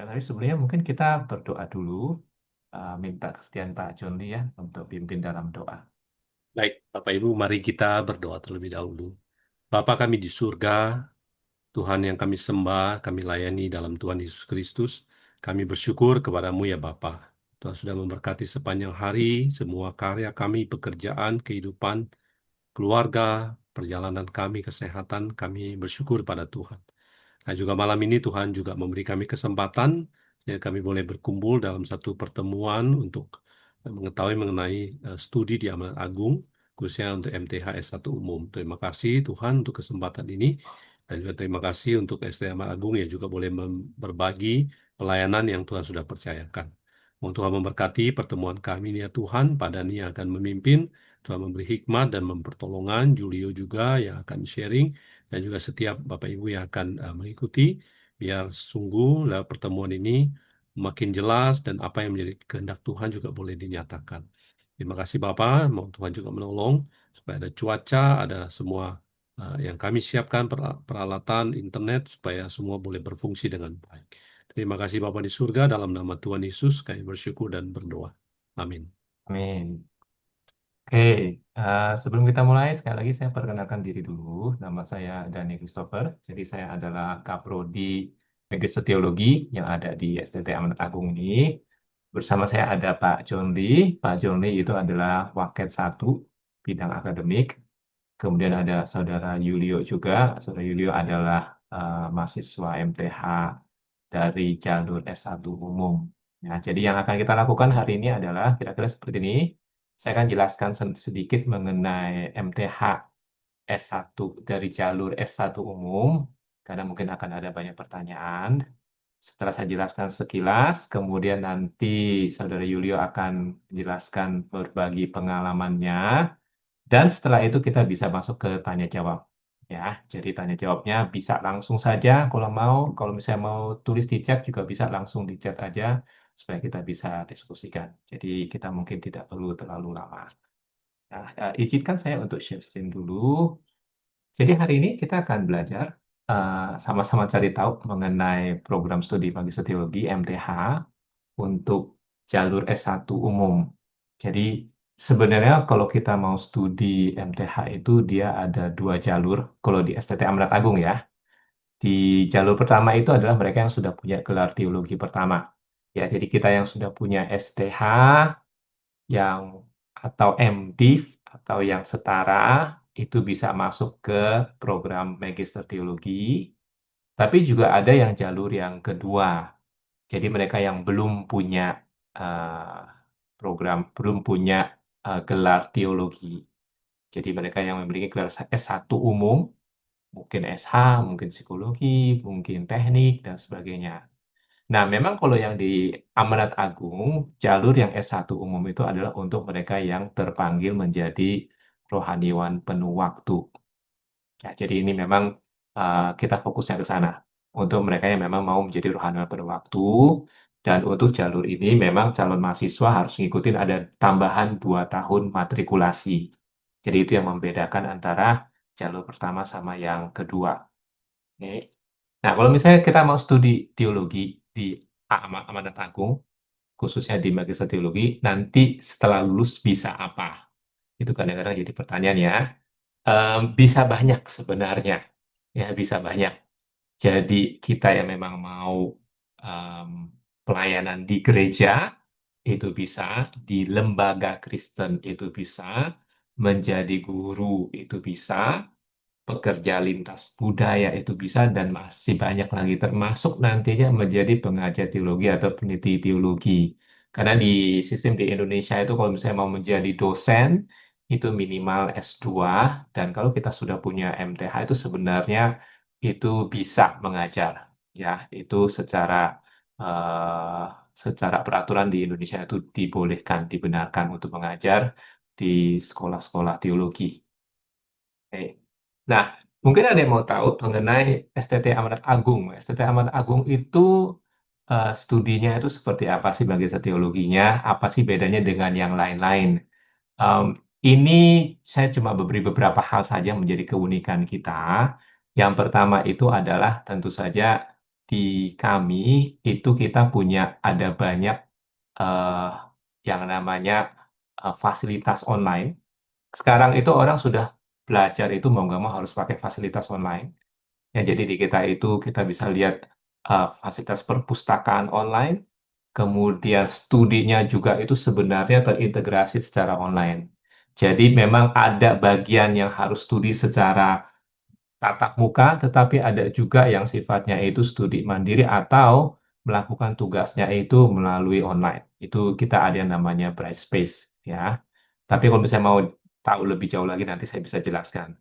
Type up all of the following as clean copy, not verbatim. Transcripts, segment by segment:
Ya, tapi sebelumnya mungkin kita berdoa dulu, minta kesediaan Pak Jonli ya untuk pimpin dalam doa. Baik, Bapak Ibu, mari kita berdoa terlebih dahulu. Bapa kami di surga, Tuhan yang kami sembah, kami layani dalam Tuhan Yesus Kristus. Kami bersyukur kepadamu ya Bapa. Tuhan sudah memberkati sepanjang hari, semua karya kami, pekerjaan, kehidupan, keluarga, perjalanan kami, kesehatan, kami bersyukur pada Tuhan. Nah, juga malam ini Tuhan juga memberi kami kesempatan ya kami boleh berkumpul dalam satu pertemuan untuk mengetahui mengenai studi di Amanat Agung, khususnya untuk MTH S1 Umum. Terima kasih Tuhan untuk kesempatan ini, dan juga terima kasih untuk ST Amanat Agung yang juga boleh berbagi pelayanan yang Tuhan sudah percayakan. Mohon Tuhan memberkati pertemuan kami ini ya Tuhan, pada yang akan memimpin, Tuhan memberi hikmat dan mempertolongan, Julio juga yang akan sharing, dan juga setiap Bapak Ibu yang akan mengikuti, biar sungguh lewat pertemuan ini makin jelas dan apa yang menjadi kehendak Tuhan juga boleh dinyatakan. Terima kasih Bapak, mohon Tuhan juga menolong supaya ada cuaca, ada semua yang kami siapkan peralatan internet supaya semua boleh berfungsi dengan baik. Terima kasih Bapak di surga, dalam nama Tuhan Yesus kami bersyukur dan berdoa. Amin. Amin. Oke, sebelum kita mulai, sekali lagi saya perkenalkan diri dulu. Nama saya Dani Christopher. Jadi saya adalah Kaprodi Magister Teologi yang ada di STT Amanat Agung ini. Bersama saya ada Pak John Lee. Pak John Lee itu adalah Waket 1 bidang akademik. Kemudian ada Saudara Yulio juga. Saudara Yulio adalah mahasiswa MTH dari jalur S1 umum. Ya, jadi yang akan kita lakukan hari ini adalah kira-kira seperti ini. Saya akan jelaskan sedikit mengenai MTH S1 dari jalur S1 umum, karena mungkin akan ada banyak pertanyaan. Setelah saya jelaskan sekilas, kemudian nanti Saudara Yulio akan menjelaskan berbagi pengalamannya, dan setelah itu kita bisa masuk ke tanya jawab. Ya, jadi tanya jawabnya bisa langsung saja kalau mau. Kalau misalnya mau tulis di chat juga bisa langsung di chat aja supaya kita bisa diskusikan. Jadi kita mungkin tidak perlu terlalu lama. Nah, izinkan saya untuk share screen dulu. Jadi hari ini kita akan belajar sama-sama cari tahu mengenai program studi Magister Teologi MTH untuk jalur S1 umum. Jadi sebenarnya kalau kita mau studi MTH itu dia ada dua jalur kalau di STT Amanat Agung ya. Di jalur pertama itu adalah mereka yang sudah punya gelar teologi pertama. Ya, jadi kita yang sudah punya STH yang atau MDiv atau yang setara itu bisa masuk ke program Magister Teologi. Tapi juga ada yang jalur yang kedua. Jadi mereka yang belum punya eh, belum punya gelar teologi. Jadi mereka yang memiliki gelar S1 umum, mungkin SH, mungkin psikologi, mungkin teknik, dan sebagainya. Nah, memang kalau yang di Amanat Agung, jalur yang S1 umum itu adalah untuk mereka yang terpanggil menjadi rohaniwan penuh waktu. Ya, jadi ini memang kita fokusnya ke sana. Untuk mereka yang memang mau menjadi rohaniwan penuh waktu, dan untuk jalur ini memang calon mahasiswa harus ngikutin ada tambahan 2 tahun matrikulasi. Jadi itu yang membedakan antara jalur pertama sama yang kedua. Oke. Nah, kalau misalnya kita mau studi teologi di Amanat Agung, khususnya di Magister Teologi, nanti setelah lulus bisa apa? Itu kadang-kadang jadi pertanyaan ya. Bisa banyak sebenarnya, ya bisa banyak. Jadi kita yang memang mau em, pelayanan di gereja itu bisa, di lembaga Kristen itu bisa, menjadi guru itu bisa, pekerja lintas budaya itu bisa, dan masih banyak lagi termasuk nantinya menjadi pengajar teologi atau peneliti teologi. Karena di sistem di Indonesia itu kalau misalnya mau menjadi dosen itu minimal S2, dan kalau kita sudah punya MTH itu sebenarnya itu bisa mengajar. Ya, itu eh, secara peraturan di Indonesia itu dibolehkan, dibenarkan untuk mengajar di sekolah-sekolah teologi. Oke. Nah, mungkin ada yang mau tahu mengenai STT Amanat Agung. STT Amanat Agung itu studinya itu seperti apa sih bagi teologinya? Apa sih bedanya dengan yang lain-lain? Em, ini saya cuma beri beberapa hal saja menjadi keunikan kita. Yang pertama itu adalah tentu saja di kami itu kita punya ada banyak eh, yang namanya fasilitas online. Sekarang itu orang sudah belajar itu mau nggak mau harus pakai fasilitas online. Ya, jadi di kita itu kita bisa lihat fasilitas perpustakaan online, kemudian studinya juga itu sebenarnya terintegrasi secara online. Jadi memang ada bagian yang harus studi secara tatap muka, tetapi ada juga yang sifatnya itu studi mandiri atau melakukan tugasnya itu melalui online. Itu kita ada yang namanya Brightspace, ya. Tapi kalau misalnya mau tahu lebih jauh lagi nanti saya bisa jelaskan.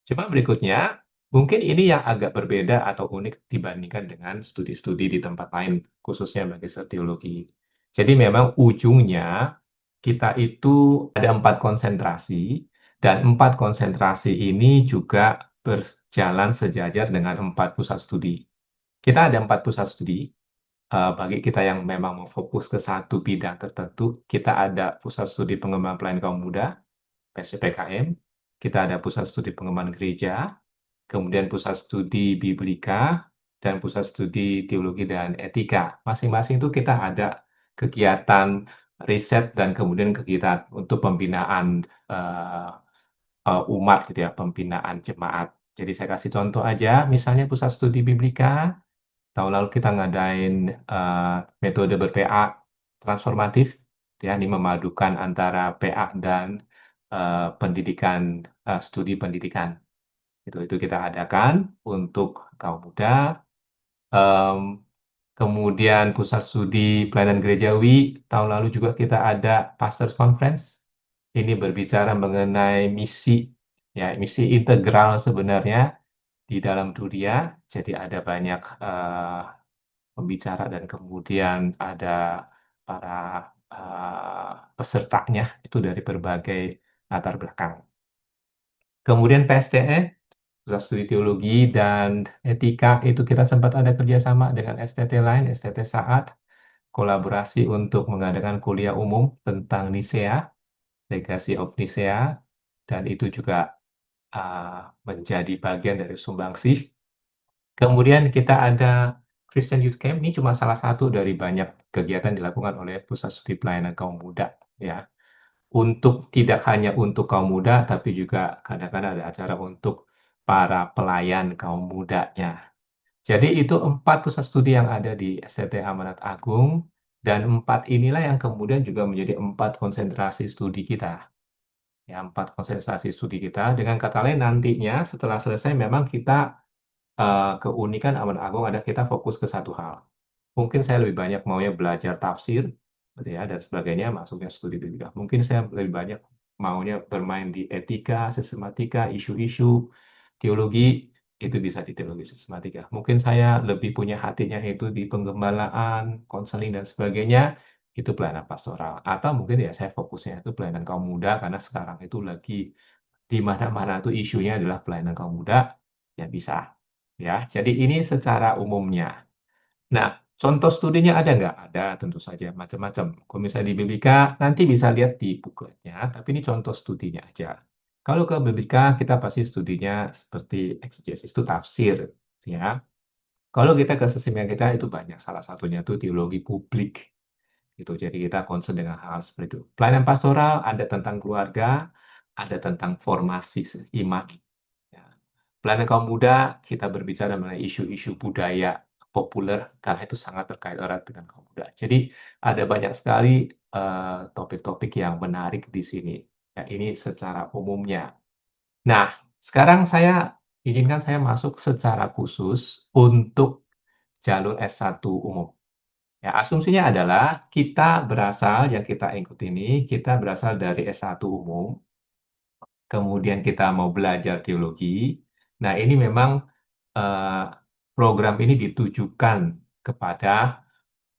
Cuma berikutnya, mungkin ini yang agak berbeda atau unik dibandingkan dengan studi-studi di tempat lain, khususnya magister teologi. Jadi memang ujungnya kita itu ada 4 konsentrasi, dan 4 konsentrasi ini juga berjalan sejajar dengan 4 pusat studi. Kita ada 4 pusat studi, bagi kita yang memang mau fokus ke satu bidang tertentu, kita ada pusat studi pengembangan pelayanan kaum muda, PSPKM, kita ada pusat studi pengembangan gereja, kemudian pusat studi biblika, dan pusat studi teologi dan etika. Masing-masing itu kita ada kegiatan riset dan kemudian kegiatan untuk pembinaan umat gitu ya, pembinaan jemaat. Jadi saya kasih contoh aja, misalnya pusat studi biblika, tahun lalu kita ngadain metode ber-PA transformatif, ya, ini memadukan antara PA dan pendidikan, studi pendidikan. Itu kita adakan untuk kaum muda. Em, Kemudian pusat studi pelayanan gerejawi, tahun lalu juga kita ada Pastors Conference. Ini berbicara mengenai misi, ya, misi integral sebenarnya di dalam dunia. Jadi ada banyak pembicara dan kemudian ada para pesertanya itu dari berbagai latar belakang. Kemudian PSTE, Pusat Studi Teologi dan Etika, itu kita sempat ada kerjasama dengan STT lain, STT Saat, kolaborasi untuk mengadakan kuliah umum tentang Nisea, Legacy of Nisea, dan itu juga menjadi bagian dari sumbangsih. Kemudian kita ada Christian Youth Camp, ini cuma salah satu dari banyak kegiatan dilakukan oleh Pusat Studi Pelayanan Kaum Muda, ya. Untuk tidak hanya untuk kaum muda, tapi juga kadang-kadang ada acara untuk para pelayan kaum mudanya. Jadi itu 4 pusat studi yang ada di STT Amanat Agung, dan 4 inilah yang kemudian juga menjadi 4 konsentrasi studi kita. Ya, 4 konsentrasi studi kita. Dengan kata lain, nantinya setelah selesai memang kita keunikan Amanat Agung ada kita fokus ke satu hal. Mungkin saya lebih banyak maunya belajar tafsir, gitu ya, dan sebagainya, masuknya studi biblika. Mungkin saya lebih banyak maunya bermain di etika, sistematika, isu-isu, teologi, itu bisa di teologi sistematika. Mungkin saya lebih punya hatinya itu di penggembalaan, konseling, dan sebagainya, itu pelayanan pastoral. Atau mungkin ya saya fokusnya itu pelayanan kaum muda, karena sekarang itu lagi di mana-mana tuh isunya adalah pelayanan kaum muda, ya bisa. Ya, jadi ini secara umumnya. Nah, contoh studinya ada nggak? Ada, tentu saja, macam-macam. Kalau misalnya di BBK, nanti bisa lihat di bukletnya, tapi ini contoh studinya aja. Kalau ke BBK, kita pasti studinya seperti exegesis, itu tafsir, ya. Kalau kita ke sistem yang kita, itu banyak. Salah satunya itu teologi publik. Gitu. Jadi kita concern dengan hal seperti itu. Pelayanan pastoral ada tentang keluarga, ada tentang formasi iman. Ya. Pelayanan kaum muda, kita berbicara mengenai isu-isu budaya populer, karena itu sangat terkait erat dengan kaum muda. Jadi ada banyak sekali topik-topik yang menarik di sini. Ya, ini secara umumnya. Nah, sekarang izinkan saya masuk secara khusus untuk jalur S1 umum. Ya, asumsinya adalah yang kita ikut ini, kita berasal dari S1 umum, kemudian kita mau belajar teologi. Nah, ini memang eh, program ini ditujukan kepada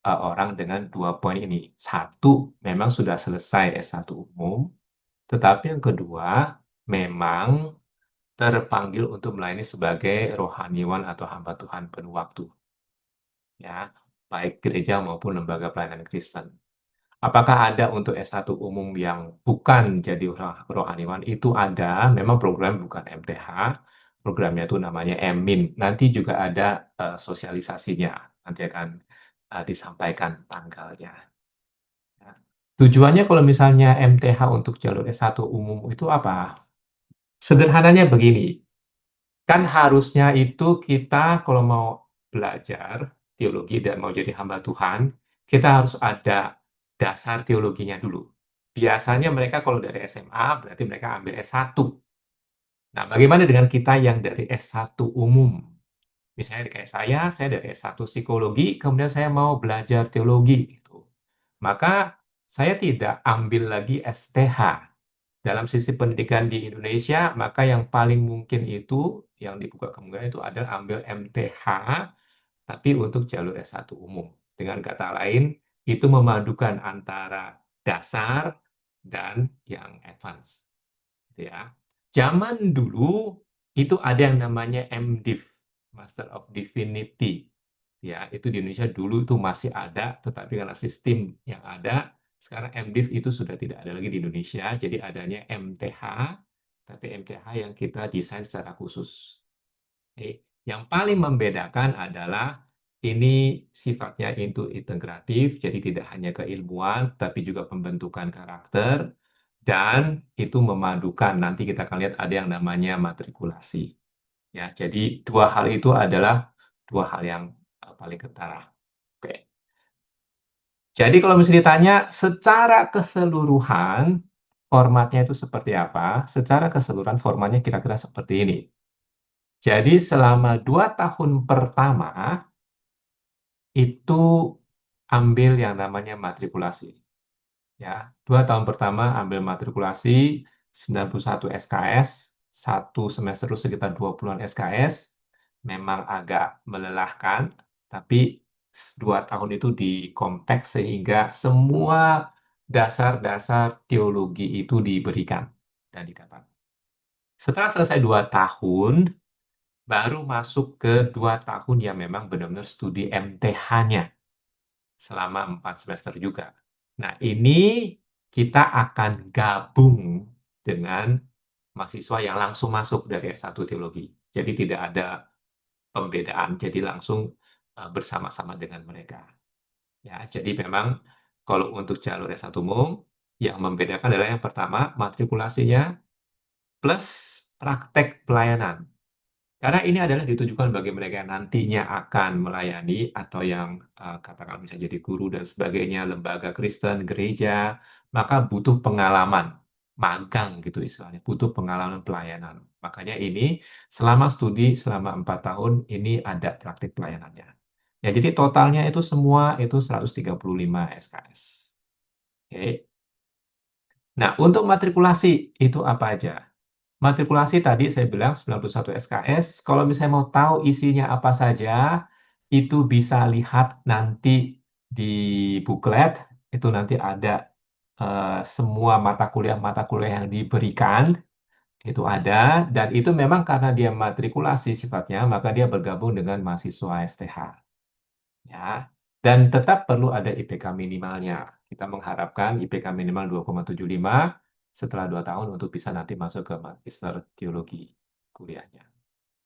orang dengan 2 poin ini. Satu, memang sudah selesai S1 umum, tetapi yang kedua, memang terpanggil untuk melayani sebagai rohaniwan atau hamba Tuhan penuh waktu, ya, baik gereja maupun lembaga pelayanan Kristen. Apakah ada untuk S1 umum yang bukan jadi rohaniwan? Itu ada, memang program bukan MTH, programnya itu namanya MMIN. Nanti juga ada sosialisasinya. Nanti akan disampaikan tanggalnya. Ya. Tujuannya kalau misalnya MTH untuk jalur S1 umum itu apa? Sederhananya begini, kan harusnya itu kita kalau mau belajar teologi dan mau jadi hamba Tuhan, kita harus ada dasar teologinya dulu. Biasanya mereka kalau dari SMA berarti mereka ambil S1. Nah, bagaimana dengan kita yang dari S1 umum? Misalnya kayak saya dari S1 psikologi, kemudian saya mau belajar teologi gitu. Maka saya tidak ambil lagi STH. Dalam sistem pendidikan di Indonesia, maka yang paling mungkin itu, yang dibuka kemungkinan itu adalah ambil MTH, tapi untuk jalur S1 umum. Dengan kata lain, itu memadukan antara dasar dan yang advance. Gitu ya. Zaman dulu itu ada yang namanya MDiv, Master of Divinity. Ya, itu di Indonesia dulu itu masih ada, tetapi karena sistem yang ada, sekarang MDiv itu sudah tidak ada lagi di Indonesia, jadi adanya MTH, tapi MTH yang kita desain secara khusus. Oke. Yang paling membedakan adalah ini sifatnya itu integratif, jadi tidak hanya keilmuan, tapi juga pembentukan karakter, dan itu memadukan. Nanti kita akan lihat ada yang namanya matrikulasi. Ya, jadi dua hal itu adalah dua hal yang paling ketara. Oke. Jadi kalau misalnya ditanya secara keseluruhan formatnya itu seperti apa? Secara keseluruhan formatnya kira-kira seperti ini. Jadi selama 2 tahun pertama itu ambil yang namanya matrikulasi. Ya, 2 tahun pertama ambil matrikulasi 91 SKS, satu semester itu sekitar 20-an SKS, memang agak melelahkan, tapi 2 tahun itu dikompak sehingga semua dasar-dasar teologi itu diberikan dan didapat. Setelah selesai 2 tahun, baru masuk ke 2 tahun yang memang benar-benar studi MTH-nya selama 4 semester juga. Nah, ini kita akan gabung dengan mahasiswa yang langsung masuk dari S1 Teologi. Jadi tidak ada pembedaan, jadi langsung bersama-sama dengan mereka. Ya, jadi memang kalau untuk jalur S1 umum, yang membedakan adalah yang pertama matrikulasinya plus praktek pelayanan. Karena ini adalah ditujukan bagi mereka yang nantinya akan melayani atau yang katakan bisa jadi guru dan sebagainya, lembaga Kristen, gereja, maka butuh pengalaman, magang gitu istilahnya, butuh pengalaman pelayanan. Makanya ini selama studi selama 4 tahun ini ada praktik pelayanannya. Ya, jadi totalnya itu semua itu 135 SKS. Oke. Nah, untuk matrikulasi itu apa aja? Matrikulasi tadi saya bilang 91 SKS, kalau misalnya mau tahu isinya apa saja, itu bisa lihat nanti di buklet, itu nanti ada semua mata kuliah yang diberikan, itu ada, dan itu memang karena dia matrikulasi sifatnya, maka dia bergabung dengan mahasiswa STH. Ya. Dan tetap perlu ada IPK minimalnya. Kita mengharapkan IPK minimal 2,75 setelah 2 tahun untuk bisa nanti masuk ke magister teologi kuliahnya.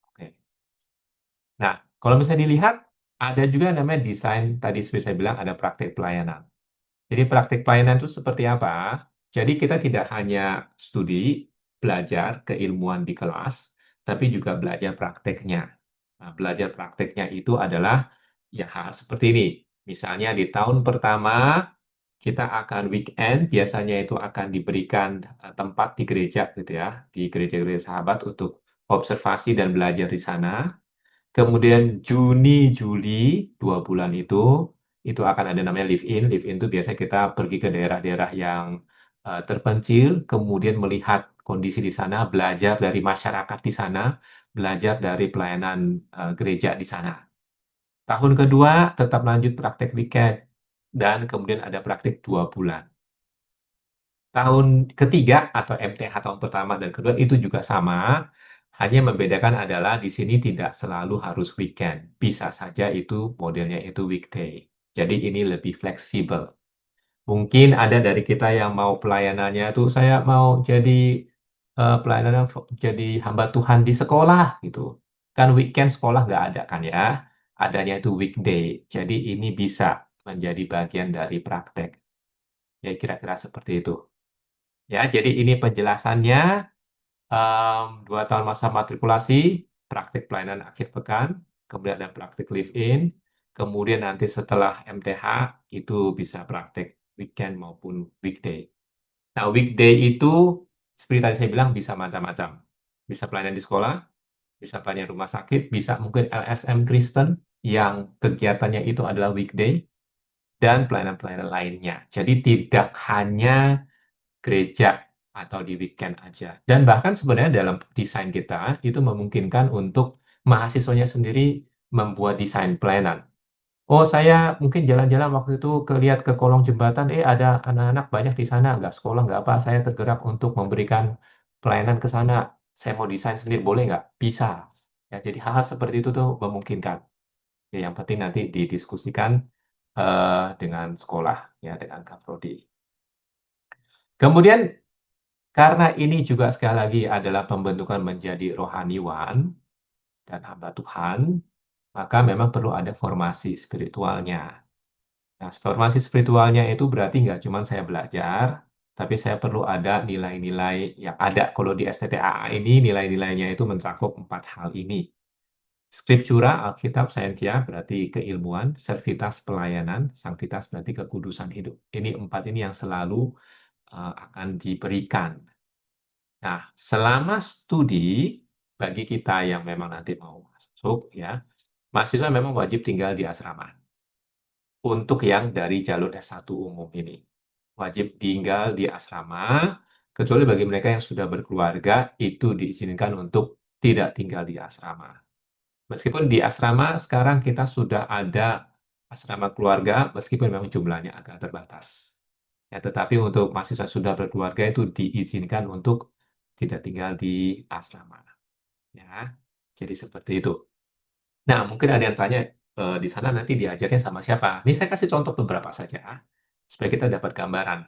Oke. Nah, kalau misalnya dilihat, ada juga yang namanya desain, tadi seperti saya bilang ada praktik pelayanan. Jadi praktik pelayanan itu seperti apa? Jadi kita tidak hanya studi, belajar keilmuan di kelas, tapi juga belajar prakteknya. Nah, belajar prakteknya itu adalah ya hal seperti ini. Misalnya di tahun pertama kita akan weekend, biasanya itu akan diberikan tempat di gereja gitu ya, di gereja-gereja sahabat untuk observasi dan belajar di sana. Kemudian Juni, Juli, 2 bulan itu akan ada namanya live in. Live in itu biasanya kita pergi ke daerah-daerah yang terpencil, kemudian melihat kondisi di sana, belajar dari masyarakat di sana, belajar dari pelayanan gereja di sana. Tahun kedua tetap lanjut praktek weekend, dan kemudian ada praktek 2 bulan. Tahun ketiga atau MTH tahun pertama dan kedua itu juga sama, hanya membedakan adalah di sini tidak selalu harus weekend. Bisa saja itu modelnya itu weekday. Jadi ini lebih fleksibel. Mungkin ada dari kita yang mau pelayanannya tuh saya mau jadi pelayanan jadi hamba Tuhan di sekolah gitu. Kan weekend sekolah nggak ada kan ya, adanya itu weekday. Jadi ini bisa menjadi bagian dari praktek. Ya kira-kira seperti itu. Ya, jadi ini penjelasannya. 2 tahun masa matrikulasi, praktik pelayanan akhir pekan, kemudian ada praktik live-in, kemudian nanti setelah MTH itu bisa praktik weekend maupun weekday. Nah, weekday itu seperti tadi saya bilang bisa macam-macam. Bisa pelayanan di sekolah, bisa pelayanan rumah sakit, bisa mungkin LSM Kristen yang kegiatannya itu adalah weekday, dan pelayanan-pelayanan lainnya. Jadi tidak hanya gereja atau di weekend aja. Dan bahkan sebenarnya dalam desain kita itu memungkinkan untuk mahasiswanya sendiri membuat desain pelayanan. Oh, saya mungkin jalan-jalan waktu itu lihat ke kolong jembatan, ada anak-anak banyak di sana, nggak sekolah, nggak apa, saya tergerak untuk memberikan pelayanan ke sana. Saya mau desain sendiri, boleh nggak? Bisa. Ya, jadi hal-hal seperti itu tuh memungkinkan. Ya, yang penting nanti didiskusikan dengan sekolah, ya, dengan Kaprodi. Kemudian karena ini juga sekali lagi adalah pembentukan menjadi rohaniwan dan hamba Tuhan, maka memang perlu ada formasi spiritualnya. Nah, formasi spiritualnya itu berarti nggak cuma saya belajar, tapi saya perlu ada nilai-nilai yang ada. Kalau di STTAA ini, nilai-nilainya itu mencakup 4 hal ini. Scriptura, Alkitab, Saintia, berarti keilmuan, Servitas, pelayanan, Sanctitas, berarti kekudusan hidup. Ini 4 ini yang selalu akan diberikan. Nah, selama studi, bagi kita yang memang nanti mau masuk, ya, mahasiswa memang wajib tinggal di asrama. Untuk yang dari jalur S1 umum ini. Wajib tinggal di asrama, kecuali bagi mereka yang sudah berkeluarga, itu diizinkan untuk tidak tinggal di asrama. Meskipun di asrama sekarang kita sudah ada asrama keluarga, meskipun memang jumlahnya agak terbatas. Ya, tetapi untuk mahasiswa sudah berkeluarga itu diizinkan untuk tidak tinggal di asrama. Ya, jadi seperti itu. Nah, mungkin ada yang tanya, di sana nanti diajarnya sama siapa? Ini saya kasih contoh beberapa saja, supaya kita dapat gambaran.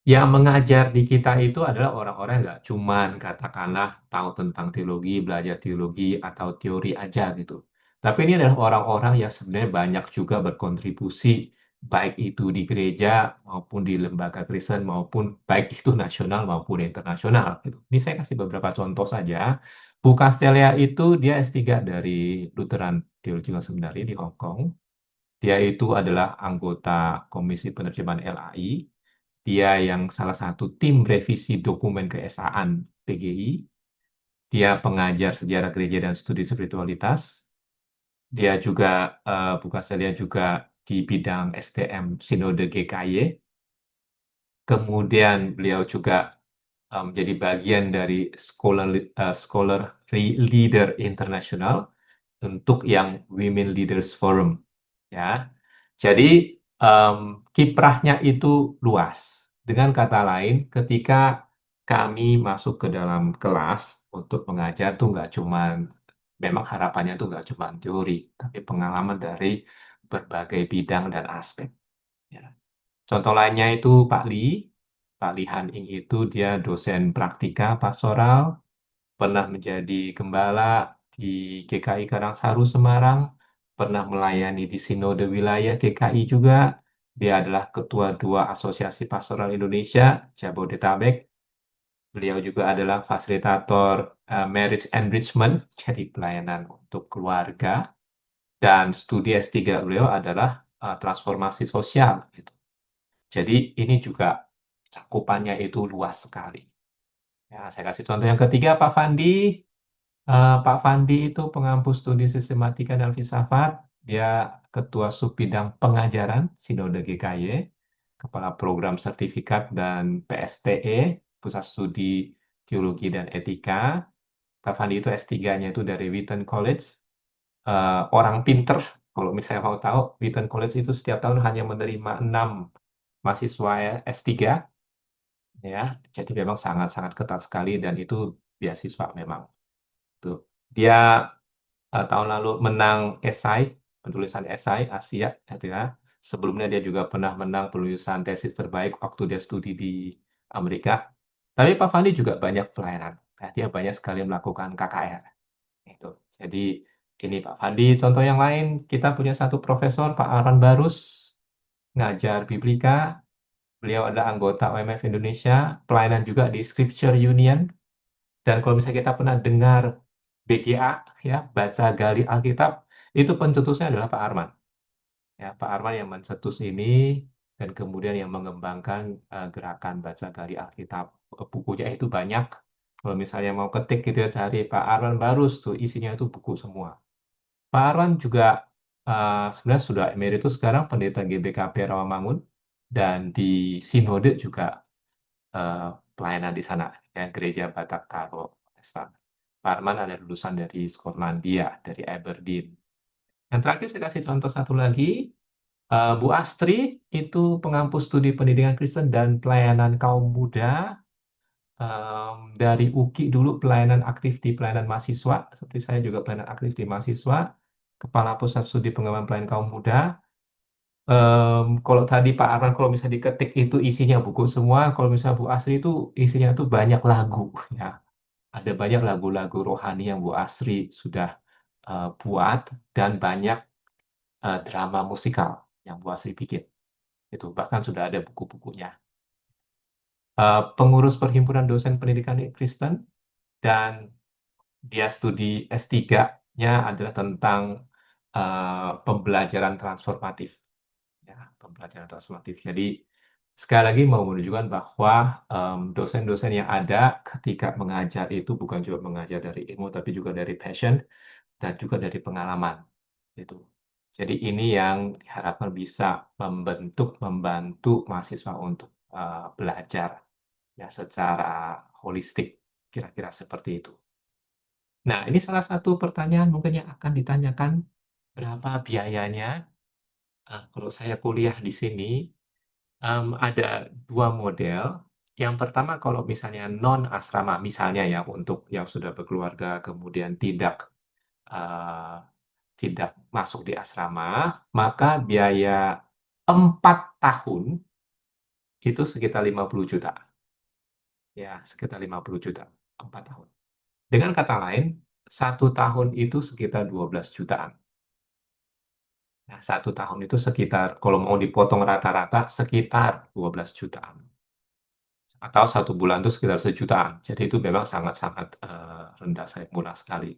Yang mengajar di kita itu adalah orang-orang yang nggak cuman katakanlah tahu tentang teologi, belajar teologi, atau teori aja gitu. Tapi ini adalah orang-orang yang sebenarnya banyak juga berkontribusi, baik itu di gereja maupun di lembaga Kristen, maupun baik itu nasional maupun internasional gitu. Ini saya kasih beberapa contoh saja. Bu Castelia itu dia S3 dari Lutheran Theological Seminary di Hong Kong. Dia itu adalah anggota Komisi Penerjemahan LAI. Dia yang salah satu tim revisi dokumen keesaan PGI. Dia pengajar sejarah gereja dan studi spiritualitas. Dia juga bukan saja juga di bidang STM Sinode GKY. Kemudian beliau juga menjadi bagian dari Scholar Leader International untuk yang Women Leaders Forum. Ya, jadi kiprahnya itu luas. Dengan kata lain, ketika kami masuk ke dalam kelas untuk mengajar tuh nggak cuman, memang harapannya tuh nggak cuma teori, tapi pengalaman dari berbagai bidang dan aspek. Ya. Contoh lainnya itu Pak Li. Pak Li Han Ing itu dia dosen praktika pastoral, pernah menjadi gembala di GKI Karangsaru Semarang, pernah melayani di Sinode Wilayah GKI juga. Dia adalah Ketua 2 Asosiasi Pastoral Indonesia, Jabodetabek. Beliau juga adalah fasilitator Marriage Enrichment, jadi pelayanan untuk keluarga. Dan studi S3 beliau adalah transformasi sosial. Gitu. Jadi ini juga cakupannya itu luas sekali. Ya, saya kasih contoh yang ketiga, Pak Fandi. Pak Fandi itu pengampu studi sistematika dan filsafat. Dia ketua subbidang pengajaran Sinode GKY, kepala program sertifikat dan PSTE, Pusat Studi Teologi dan Etika. Pak Fandi itu S3-nya itu dari Wheaton College. Orang pinter, kalau misalnya mau tahu, Wheaton College itu setiap tahun hanya menerima 6 mahasiswa S3, ya. Jadi memang sangat-sangat ketat sekali dan itu beasiswa memang. Tuh. Dia tahun lalu menang esai, penulisan esai Asia, gitu ya. Sebelumnya dia juga pernah menang penulisan tesis terbaik waktu dia studi di Amerika. Tapi Pak Fandi juga banyak pelayanan. Nah, dia banyak sekali melakukan KKR. Itu. Jadi ini Pak Fandi. Contoh yang lain, kita punya satu profesor, Pak Arman Barus, ngajar Biblika. Beliau adalah anggota OMF Indonesia, pelayanan juga di Scripture Union. Dan kalau misalnya kita pernah dengar BGA, ya, baca gali Alkitab, itu pencetusnya adalah Pak Arman. Ya, Pak Arman yang mencetus ini dan kemudian yang mengembangkan gerakan baca gali Alkitab. Bukunya itu banyak. Kalau misalnya mau ketik gitu ya, cari Pak Arman Barus, tuh isinya itu buku semua. Pak Arman juga sebenarnya sudah emeritus sekarang, pendeta GBKP Rawamangun, dan di Sinode juga pelayanan di sana, ya, Gereja Batak Karo Protestan. Pak Arman ada lulusan dari Skotlandia, dari Aberdeen. Yang terakhir saya kasih contoh satu lagi, Bu Astri itu pengampu studi pendidikan Kristen dan pelayanan kaum muda. Dari UKI dulu pelayanan aktif di pelayanan mahasiswa, seperti saya juga pelayanan aktif di mahasiswa, Kepala Pusat Studi Pengembangan Pelayanan Kaum Muda. Kalau tadi Pak Arman kalau misalnya diketik itu isinya buku semua, kalau misalnya Bu Asri itu isinya itu banyak lagu, ya. Ada banyak lagu-lagu rohani yang Bu Asri sudah buat dan banyak drama musikal yang Bu Asri bikin. Itu bahkan sudah ada buku-bukunya. Pengurus Perhimpunan Dosen Pendidikan Kristen, dan dia studi S3-nya adalah tentang pembelajaran transformatif. Ya, pembelajaran transformatif. Jadi sekali lagi mau menunjukkan bahwa dosen-dosen yang ada ketika mengajar itu bukan cuma mengajar dari ilmu, tapi juga dari passion dan juga dari pengalaman. Itu. Jadi ini yang diharapkan bisa membantu mahasiswa untuk belajar ya secara holistik, kira-kira seperti itu. Nah, ini salah satu pertanyaan mungkin yang akan ditanyakan, berapa biayanya? Kalau saya kuliah di sini, ada 2 model. Yang pertama kalau misalnya non-asrama, misalnya ya untuk yang sudah berkeluarga kemudian eee, tidak masuk di asrama, maka biaya 4 tahun itu sekitar 50 juta. Ya, sekitar 50 juta, 4 tahun. Dengan kata lain, 1 tahun itu sekitar 12 jutaan. Nah, 1 tahun itu sekitar, kalau mau dipotong rata-rata, sekitar 12 jutaan. Atau 1 bulan itu sekitar sejutaan. Jadi itu memang sangat-sangat rendah, murah sekali.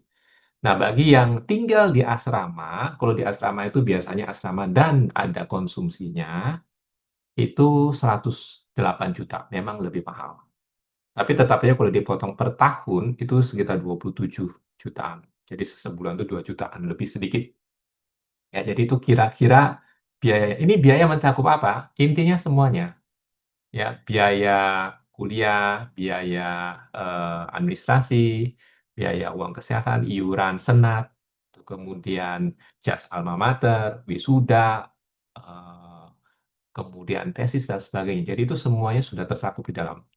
Nah, bagi yang tinggal di asrama, kalau di asrama itu biasanya asrama dan ada konsumsinya, itu 108 juta, memang lebih mahal. Tapi tetap aja kalau dipotong per tahun, itu sekitar 27 jutaan. Jadi sebulan itu 2 jutaan, lebih sedikit. Ya, jadi itu kira-kira biaya. Ini biaya mencakup apa? Intinya semuanya. Ya, biaya kuliah, biaya administrasi, biaya uang kesehatan, iuran senat, kemudian jas alma mater, wisuda, eh, kemudian tesis dan sebagainya. Jadi itu semuanya sudah tersakup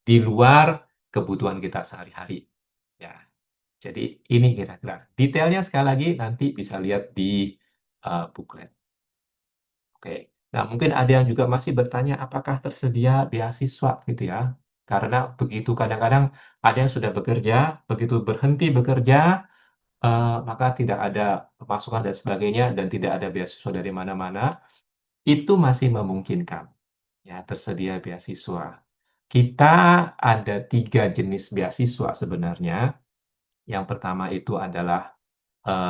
di luar kebutuhan kita sehari-hari. Ya, jadi ini kira-kira detailnya sekali lagi nanti bisa lihat di booklet. Oke. Nah, mungkin ada yang juga masih bertanya apakah tersedia beasiswa gitu ya. Karena begitu kadang-kadang ada yang sudah bekerja, begitu berhenti bekerja, maka tidak ada pemasukan dan sebagainya dan tidak ada beasiswa dari mana-mana, itu masih memungkinkan ya tersedia beasiswa. Kita ada 3 jenis beasiswa sebenarnya. Yang pertama itu adalah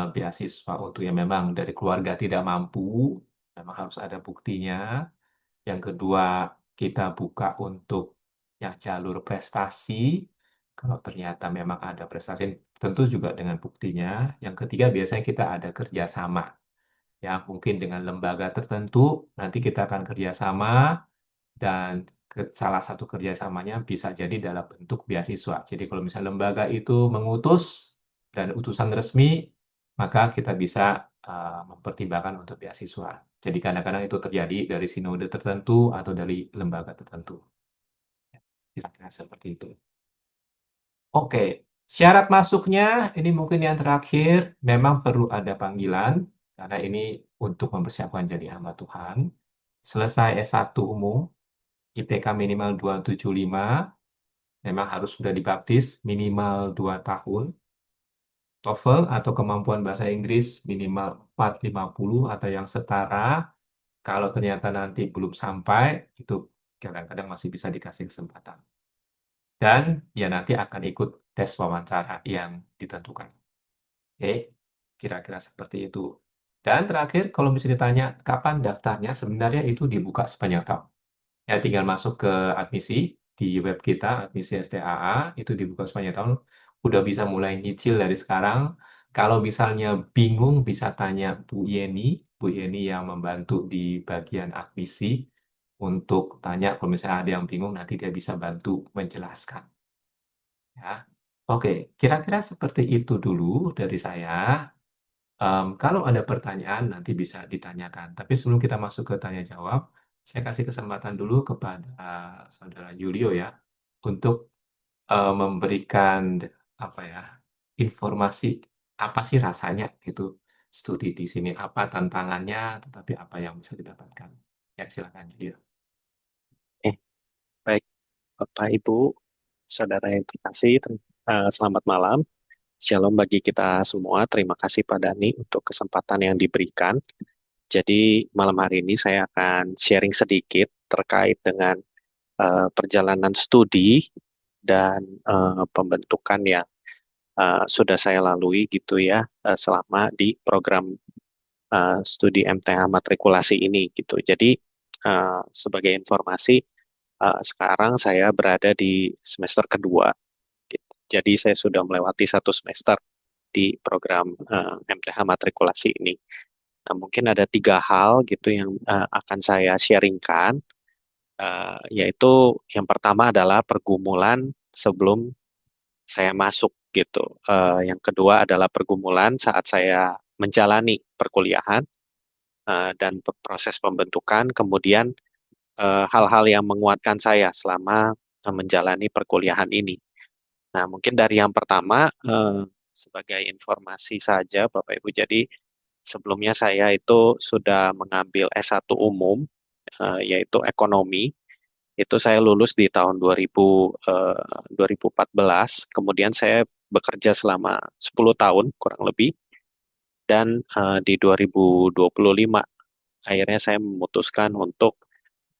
beasiswa untuk yang memang dari keluarga tidak mampu, memang harus ada buktinya. Yang kedua, kita buka untuk yang jalur prestasi. Kalau ternyata memang ada prestasi, tentu juga dengan buktinya. Yang ketiga, biasanya kita ada kerjasama. Ya, mungkin dengan lembaga tertentu, nanti kita akan kerjasama, dan salah satu kerjasamanya bisa jadi dalam bentuk beasiswa. Jadi kalau misalnya lembaga itu mengutus dan utusan resmi, maka kita bisa mempertimbangkan untuk beasiswa. Jadi kadang-kadang itu terjadi dari sinode tertentu atau dari lembaga tertentu. Kira-kira seperti itu. Oke, syarat masuknya ini mungkin yang terakhir, memang perlu ada panggilan, karena ini untuk mempersiapkan jadi hamba Tuhan. Selesai S1 umum, IPK minimal 275, memang harus sudah dibaptis minimal 2 tahun, TOEFL atau kemampuan bahasa Inggris minimal 450 atau yang setara. Kalau ternyata nanti belum sampai, itu kadang-kadang masih bisa dikasih kesempatan. Dan ya nanti akan ikut tes wawancara yang ditentukan. Oke, kira-kira seperti itu. Dan terakhir, kalau misalnya ditanya kapan daftarnya, sebenarnya itu dibuka sepanjang tahun. Ya, tinggal masuk ke admisi di web kita, admisi STAA, itu dibuka sepanjang tahun. Udah bisa mulai nyicil dari sekarang. Kalau misalnya bingung, bisa tanya Bu Yeni. Bu Yeni yang membantu di bagian admisi untuk tanya kalau misalnya ada yang bingung, nanti dia bisa bantu menjelaskan. Ya. Oke, kira-kira seperti itu dulu dari saya. Kalau ada pertanyaan nanti bisa ditanyakan. Tapi sebelum kita masuk ke tanya jawab, saya kasih kesempatan dulu kepada Saudara Julio ya untuk memberikan apa ya informasi apa sih rasanya itu studi di sini, apa tantangannya, tetapi apa yang bisa didapatkan. Ya, silakan Julio. Eh, Baik, Bapak, Ibu, Saudara yang terkasih, selamat malam. Shalom bagi kita semua. Terima kasih Pak Dani untuk kesempatan yang diberikan. Jadi malam hari ini saya akan sharing sedikit terkait dengan perjalanan studi dan pembentukan yang sudah saya lalui gitu ya selama di program studi MTH matrikulasi ini gitu. Jadi sebagai informasi, sekarang saya berada di semester kedua, gitu. Jadi saya sudah melewati 1 semester di program MTH matrikulasi ini. Nah, mungkin ada 3 hal gitu yang akan saya sharingkan, yaitu yang pertama adalah pergumulan sebelum saya masuk gitu. Yang kedua adalah pergumulan saat saya menjalani perkuliahan dan proses pembentukan, kemudian hal-hal yang menguatkan saya selama menjalani perkuliahan ini. Nah, mungkin dari yang pertama, sebagai informasi saja, Bapak Ibu, jadi sebelumnya saya itu sudah mengambil S1 umum, yaitu ekonomi. Itu saya lulus di tahun 2014, kemudian saya bekerja selama 10 tahun kurang lebih, dan di 2025 akhirnya saya memutuskan untuk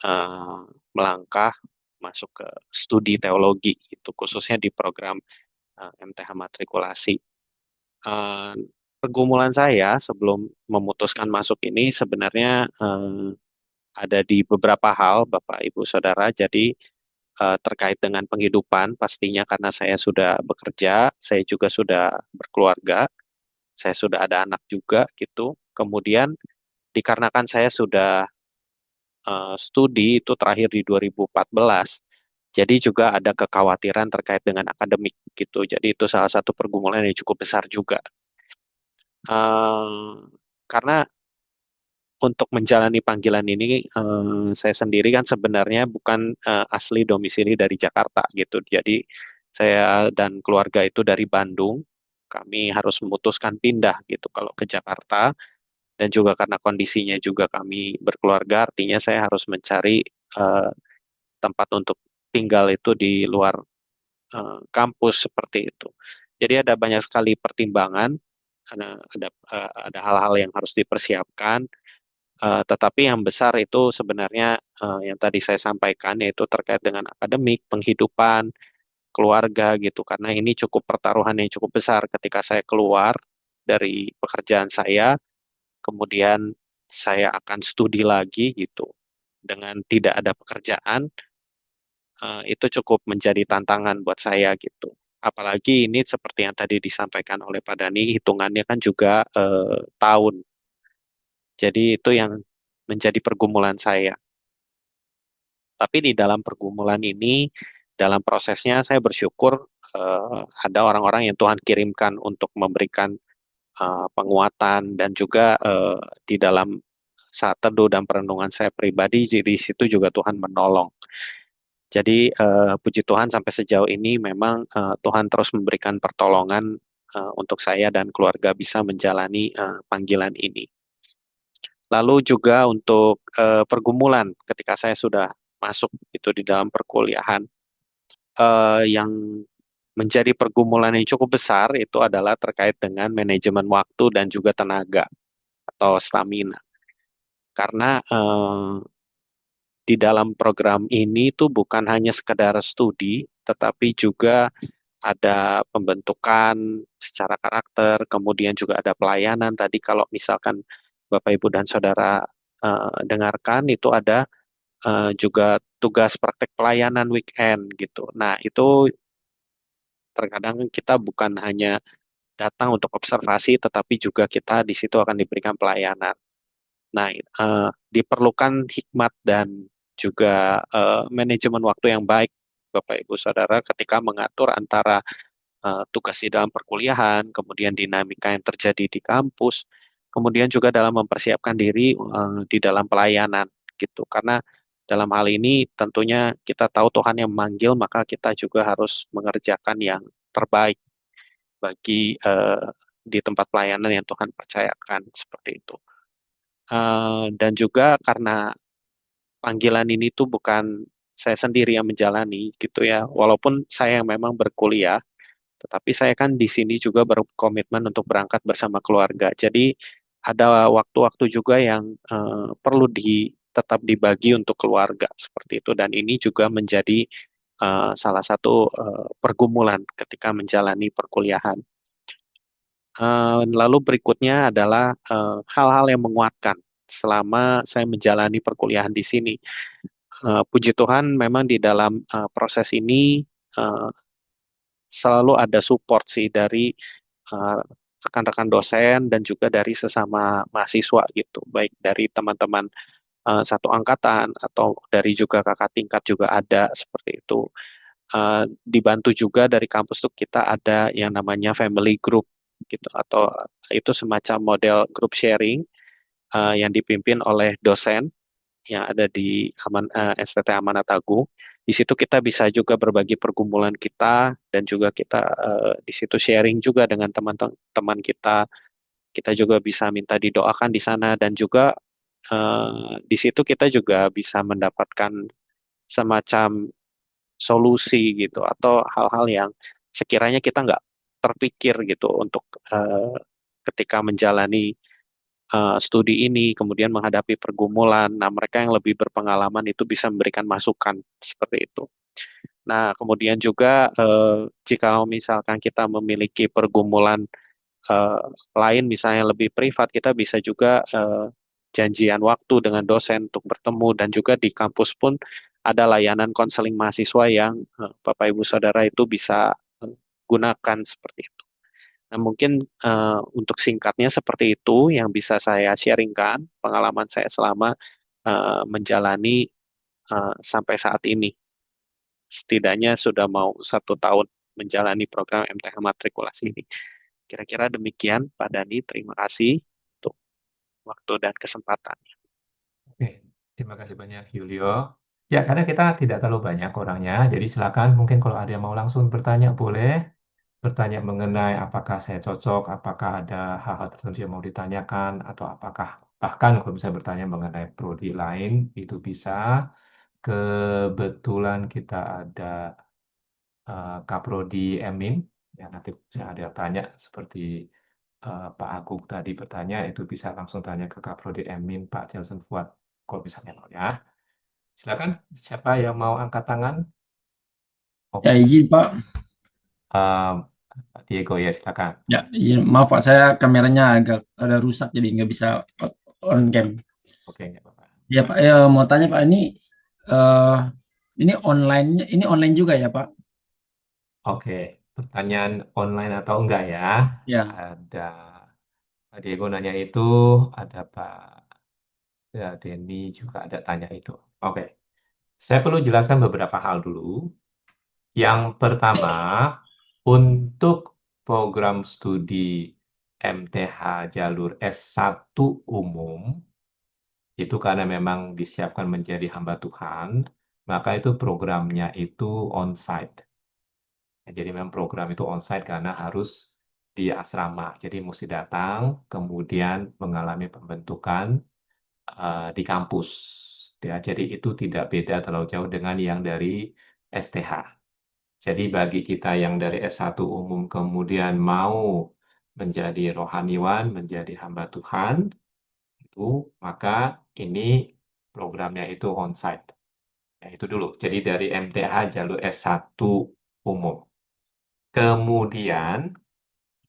eh, melangkah masuk ke studi teologi, itu khususnya di program MTH matrikulasi. Eh, Pergumulan saya sebelum memutuskan masuk ini sebenarnya ada di beberapa hal, Bapak, Ibu, Saudara. Jadi terkait dengan penghidupan, pastinya karena saya sudah bekerja, saya juga sudah berkeluarga, saya sudah ada anak juga gitu. Kemudian dikarenakan saya sudah studi itu terakhir di 2014, jadi juga ada kekhawatiran terkait dengan akademik gitu. Jadi itu salah satu pergumulan yang cukup besar juga. Karena untuk menjalani panggilan ini, saya sendiri kan sebenarnya bukan asli domisili dari Jakarta gitu. Jadi saya dan keluarga itu dari Bandung. Kami harus memutuskan pindah gitu kalau ke Jakarta, dan juga karena kondisinya juga kami berkeluarga, artinya saya harus mencari eh, tempat untuk tinggal itu di luar kampus seperti itu. Jadi ada banyak sekali pertimbangan, ada hal-hal yang harus dipersiapkan, tetapi yang besar itu sebenarnya yang tadi saya sampaikan, yaitu terkait dengan akademik, penghidupan, keluarga gitu. Karena ini cukup pertaruhan yang cukup besar ketika saya keluar dari pekerjaan saya, kemudian saya akan studi lagi gitu. Dengan tidak ada pekerjaan, itu cukup menjadi tantangan buat saya gitu. Apalagi ini seperti yang tadi disampaikan oleh Pak Dani, hitungannya kan juga tahun. Jadi itu yang menjadi pergumulan saya. Tapi di dalam pergumulan ini, dalam prosesnya saya bersyukur ada orang-orang yang Tuhan kirimkan untuk memberikan penguatan, dan juga di dalam saat teduh dan perenungan saya pribadi, di situ juga Tuhan menolong. Jadi puji Tuhan sampai sejauh ini memang Tuhan terus memberikan pertolongan untuk saya dan keluarga bisa menjalani panggilan ini. Lalu juga untuk pergumulan ketika saya sudah masuk itu di dalam perkuliahan. yang menjadi pergumulan yang cukup besar itu adalah terkait dengan manajemen waktu dan juga tenaga atau stamina. Karena di dalam program ini tuh bukan hanya sekedar studi, tetapi juga ada pembentukan secara karakter, kemudian juga ada pelayanan. Tadi kalau misalkan Bapak Ibu dan Saudara dengarkan itu ada juga tugas praktek pelayanan weekend gitu. Nah, itu terkadang kita bukan hanya datang untuk observasi, tetapi juga kita di situ akan diberikan pelayanan. Nah, diperlukan hikmat dan juga manajemen waktu yang baik, Bapak Ibu Saudara, ketika mengatur antara tugas di dalam perkuliahan, kemudian dinamika yang terjadi di kampus, kemudian juga dalam mempersiapkan diri di dalam pelayanan, gitu. Karena dalam hal ini tentunya kita tahu Tuhan yang memanggil, maka kita juga harus mengerjakan yang terbaik bagi di tempat pelayanan yang Tuhan percayakan seperti itu. Dan juga karena panggilan ini tuh bukan saya sendiri yang menjalani gitu ya, walaupun saya yang memang berkuliah, tetapi saya kan di sini juga berkomitmen untuk berangkat bersama keluarga. Jadi ada waktu-waktu juga yang perlu tetap dibagi untuk keluarga seperti itu, dan ini juga menjadi salah satu pergumulan ketika menjalani perkuliahan. Lalu berikutnya adalah hal-hal yang menguatkan selama saya menjalani perkuliahan di sini. Puji Tuhan, memang di dalam proses ini uh, selalu ada support sih dari uh, rekan-rekan dosen dan juga dari sesama mahasiswa gitu, baik dari teman-teman satu angkatan atau dari juga kakak tingkat juga ada seperti itu. Dibantu juga dari kampus tuh kita ada yang namanya family group gitu, atau itu semacam model group sharing yang dipimpin oleh dosen yang ada di STT Amanat Agung. Di situ kita bisa juga berbagi pergumulan kita dan juga kita di situ sharing juga dengan teman-teman kita. Kita juga bisa minta didoakan di sana, dan juga di situ kita juga bisa mendapatkan semacam solusi gitu atau hal-hal yang sekiranya kita nggak terpikir gitu untuk ketika menjalani studi ini, kemudian menghadapi pergumulan. Nah, mereka yang lebih berpengalaman itu bisa memberikan masukan seperti itu. Nah, kemudian juga jika misalkan kita memiliki pergumulan eh, lain, misalnya lebih privat, kita bisa juga janjian waktu dengan dosen untuk bertemu, dan juga di kampus pun ada layanan konseling mahasiswa yang Bapak Ibu Saudara itu bisa gunakan seperti itu. Nah, mungkin untuk singkatnya seperti itu yang bisa saya sharingkan pengalaman saya selama menjalani sampai saat ini. Setidaknya sudah mau 1 tahun menjalani program MTH matrikulasi ini. Kira-kira demikian, Pak Dani. Terima kasih untuk waktu dan kesempatan. Oke, terima kasih banyak Yulio. Ya, karena kita tidak terlalu banyak orangnya, jadi silakan mungkin kalau ada yang mau langsung bertanya boleh. Bertanya mengenai apakah saya cocok, apakah ada hal-hal tertentu yang mau ditanyakan, atau apakah bahkan kalau bisa bertanya mengenai prodi lain, itu bisa. Kebetulan kita ada Kaprodi Emin, ya nanti saya ada tanya seperti Pak Agung tadi bertanya, itu bisa langsung tanya ke Kaprodi Emin, Pak Jelson Fuad, kalau misalnya mau ya. Silakan, siapa yang mau angkat tangan? Ya, Oke, izin Pak. Pak Diego ya silakan. Ya, izin. Maaf Pak, saya kameranya agak ada rusak jadi nggak bisa on cam. Oke, nggak apa-apa. Ya Pak, mau tanya Pak, eh ini online juga ya Pak? Oke, pertanyaan online atau enggak ya? Ya, Ada Pak Diego nanya itu, ada Pak Denny juga ada tanya itu. Oke, saya perlu jelaskan beberapa hal dulu. Yang pertama, untuk program studi MTH jalur S1 umum, itu karena memang disiapkan menjadi hamba Tuhan, maka itu programnya itu on-site. Jadi memang program itu on-site karena harus di asrama. Jadi mesti datang, kemudian mengalami pembentukan di kampus. Ya, jadi itu tidak beda terlalu jauh dengan yang dari STH. Jadi bagi kita yang dari S1 umum kemudian mau menjadi rohaniwan, menjadi hamba Tuhan, maka ini programnya itu onsite. Ya, itu dulu. Jadi dari MTH jalur S1 umum. Kemudian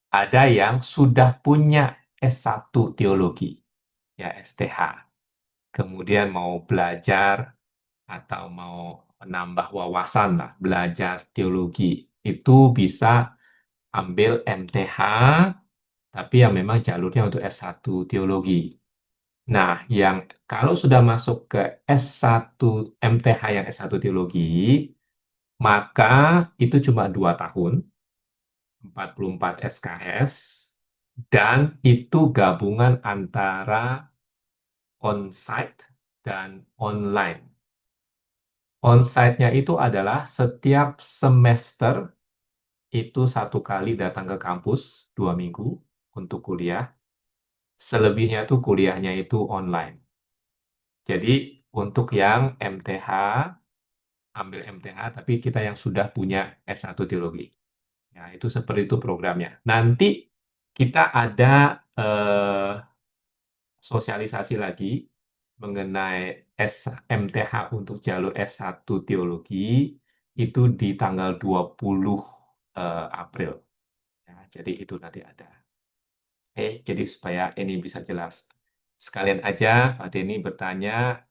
ada yang sudah punya S1 teologi, ya STH. Kemudian mau belajar atau mau menambah wawasan lah, belajar teologi, itu bisa ambil MTH, tapi yang memang jalurnya untuk S1 teologi. Nah, yang kalau sudah masuk ke S1 MTH yang S1 teologi, maka itu cuma 2 tahun, 44 SKS, dan itu gabungan antara onsite dan online. Onsite-nya itu adalah setiap semester itu 1 kali datang ke kampus 2 minggu untuk kuliah. Selebihnya tuh kuliahnya itu online. Jadi untuk yang MTH, ambil MTH, tapi kita yang sudah punya S1 teologi. Ya, itu seperti itu programnya. Nanti kita ada sosialisasi lagi mengenai MTH untuk jalur S1 teologi itu di tanggal 20 April. Ya, jadi itu nanti ada. Oke, jadi supaya ini bisa jelas. Sekalian aja Pak Denny bertanya,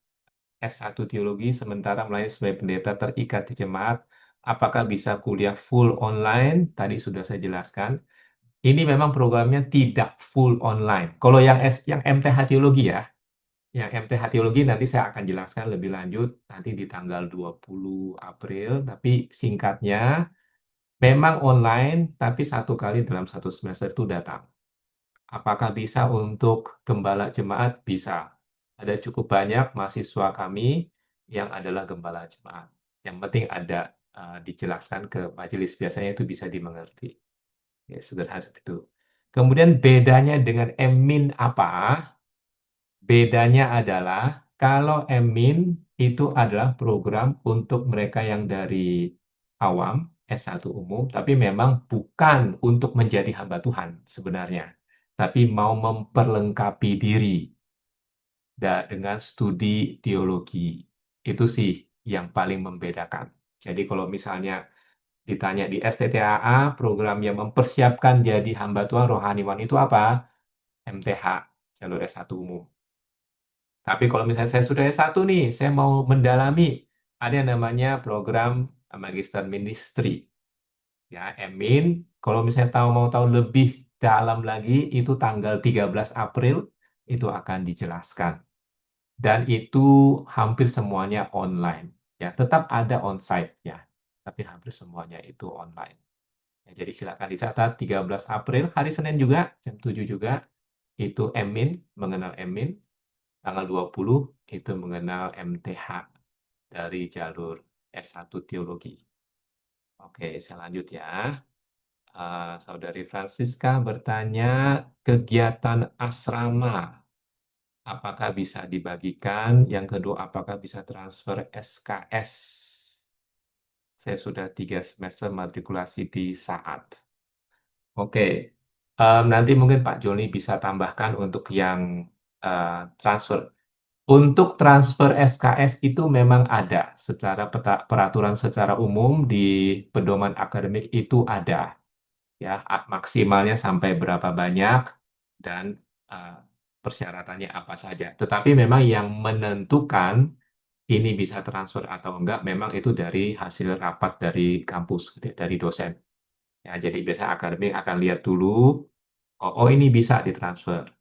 S1 teologi sementara melayani sebagai pendeta terikat di jemaat, apakah bisa kuliah full online? Tadi sudah saya jelaskan. Ini memang programnya tidak full online. Kalau yang MTH teologi ya, yang MTH teologi nanti saya akan jelaskan lebih lanjut nanti di tanggal 20 April, tapi singkatnya memang online, tapi 1 kali dalam 1 semester itu datang. Apakah bisa untuk gembala jemaat? Bisa. Ada cukup banyak mahasiswa kami yang adalah gembala jemaat. Yang penting ada dijelaskan ke majelis, biasanya itu bisa dimengerti. Ya, sederhana seperti itu. Kemudian bedanya dengan MMIN apa? Bedanya adalah kalau MMIN itu adalah program untuk mereka yang dari awam, S1 umum, tapi memang bukan untuk menjadi hamba Tuhan sebenarnya, tapi mau memperlengkapi diri dengan studi teologi. Itu sih yang paling membedakan. Jadi kalau misalnya ditanya di STTAA, program yang mempersiapkan jadi hamba Tuhan rohaniwan itu apa? MTH, jalur S1 umum. Tapi kalau misalnya saya sudah S1 nih, saya mau mendalami, ada yang namanya program Magister Ministry. Ya, MIN, kalau misalnya mau tahu lebih dalam lagi, itu tanggal 13 April, itu akan dijelaskan. Dan itu hampir semuanya online. Ya, tetap ada onsite ya, tapi hampir semuanya itu online. Ya, jadi silakan dicatat 13 April, hari Senin juga, jam 7 juga, itu MIN, mengenal MIN. Tanggal 20 itu mengenal MTH dari jalur S1 Teologi. Oke, saya lanjut ya. Saudari Francisca bertanya, kegiatan asrama, apakah bisa dibagikan? Yang kedua, apakah bisa transfer SKS? Saya sudah 3 semester matrikulasi di Saat. Oke, nanti mungkin Pak Joni bisa tambahkan untuk yang transfer. Untuk transfer SKS itu memang ada secara peraturan secara umum di pedoman akademik itu ada, ya maksimalnya sampai berapa banyak dan persyaratannya apa saja. Tetapi memang yang menentukan ini bisa transfer atau enggak memang itu dari hasil rapat dari kampus, dari dosen. Ya, jadi biasanya akademik akan lihat dulu, oh ini bisa ditransfer.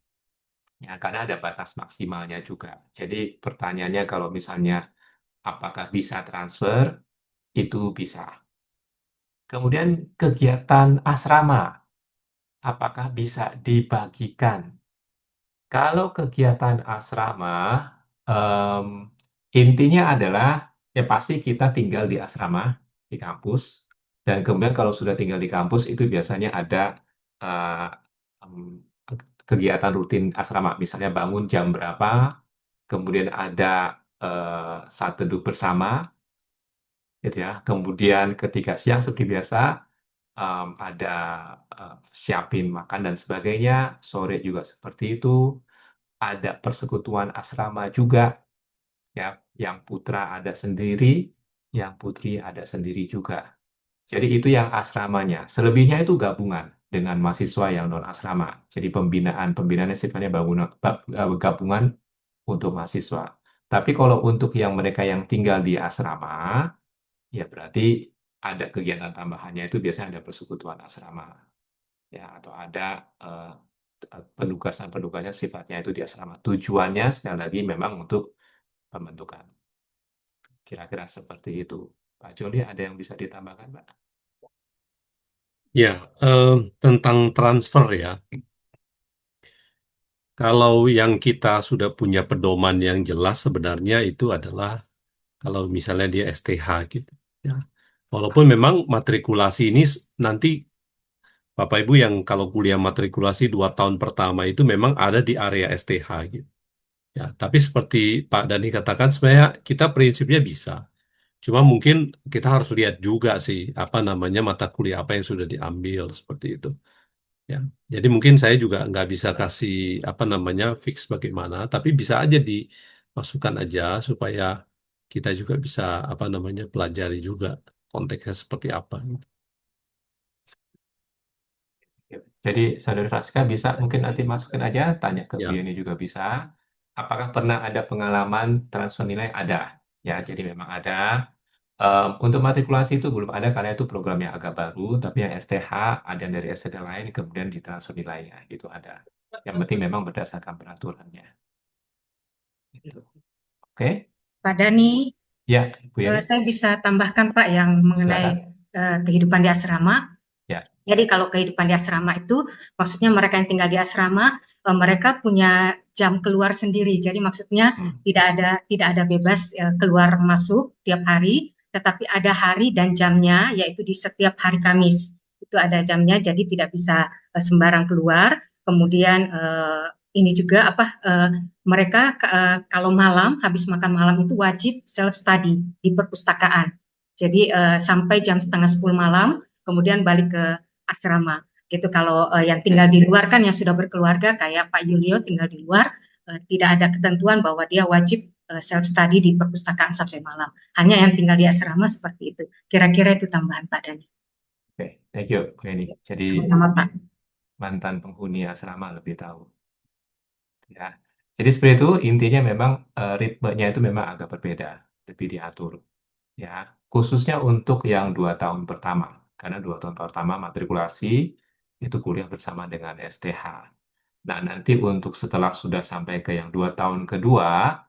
Ya, karena ada batas maksimalnya juga. Jadi pertanyaannya kalau misalnya apakah bisa transfer, itu bisa. Kemudian kegiatan asrama, apakah bisa dibagikan? Kalau kegiatan asrama, intinya adalah ya pasti kita tinggal di asrama, di kampus, dan kemudian kalau sudah tinggal di kampus itu biasanya ada uh, kegiatan rutin asrama, misalnya bangun jam berapa, kemudian ada saat teduh bersama, gitu ya. Kemudian ketika siang seperti biasa, ada siapin makan dan sebagainya, sore juga seperti itu, ada persekutuan asrama juga, ya, yang putra ada sendiri, yang putri ada sendiri juga. Jadi itu yang asramanya. Selebihnya itu gabungan dengan mahasiswa yang non asrama. Jadi pembinaannya sifatnya gabungan untuk mahasiswa. Tapi kalau untuk yang mereka yang tinggal di asrama, ya berarti ada kegiatan tambahannya itu biasanya ada persekutuan asrama, ya, atau ada eh, penugasan-penugasan sifatnya itu di asrama. Tujuannya sekali lagi memang untuk pembentukan. Kira-kira seperti itu. Pak Joli, ada yang bisa ditambahkan, Pak? Ya, tentang transfer ya. Kalau yang kita sudah punya pedoman yang jelas sebenarnya itu adalah kalau misalnya dia STH gitu. Ya. Walaupun memang matrikulasi ini nanti Bapak Ibu yang kalau kuliah matrikulasi 2 tahun pertama itu memang ada di area STH gitu. Ya, tapi seperti Pak Dani katakan sebenarnya kita prinsipnya bisa. Cuma mungkin kita harus lihat juga sih apa namanya mata kuliah apa yang sudah diambil seperti itu. Ya, jadi mungkin saya juga nggak bisa kasih apa namanya fix bagaimana, tapi bisa aja dimasukkan aja supaya kita juga bisa apa namanya pelajari juga konteksnya seperti apa. Gitu. Jadi saudara Fraska bisa mungkin nanti masukin aja, tanya ke Bu Ya, Yeni juga bisa. Apakah pernah ada pengalaman transfer nilai? Ada. Ya, jadi memang ada. Untuk matrikulasi itu belum ada karena itu programnya agak baru, tapi yang STH ada yang dari STH lain kemudian ditransfer nilainya, itu ada. Yang penting memang berdasarkan peraturannya. Gitu. Oke? Pak Dani, Ya, Bu Yeni, saya bisa tambahkan Pak yang mengenai silakan. kehidupan di asrama. Ya. Jadi kalau kehidupan di asrama itu maksudnya mereka yang tinggal di asrama mereka punya jam keluar sendiri. Jadi maksudnya tidak ada bebas keluar masuk tiap hari, tetapi ada hari dan jamnya yaitu di setiap hari Kamis. Itu ada jamnya jadi tidak bisa sembarang keluar. Kemudian ini juga mereka kalau malam habis makan malam itu wajib self study di perpustakaan. Jadi sampai jam setengah 10 malam kemudian balik ke asrama gitu. Kalau yang tinggal di luar kan yang sudah berkeluarga kayak Pak Yulio tinggal di luar tidak ada ketentuan bahwa dia wajib self study di perpustakaan sampai malam. Hanya yang tinggal di asrama seperti itu. Kira-kira itu tambahan Pak Dani. Oke, thank you Bu Yeni. Jadi Sama-sama Pak. mantan penghuni asrama lebih tahu. Ya. Jadi seperti itu intinya memang ritmenya itu memang agak berbeda, lebih diatur. Ya, khususnya untuk yang 2 tahun pertama, karena 2 tahun pertama matrikulasi itu kuliah bersama dengan STH. Nah, nanti untuk setelah sudah sampai ke yang 2 tahun kedua,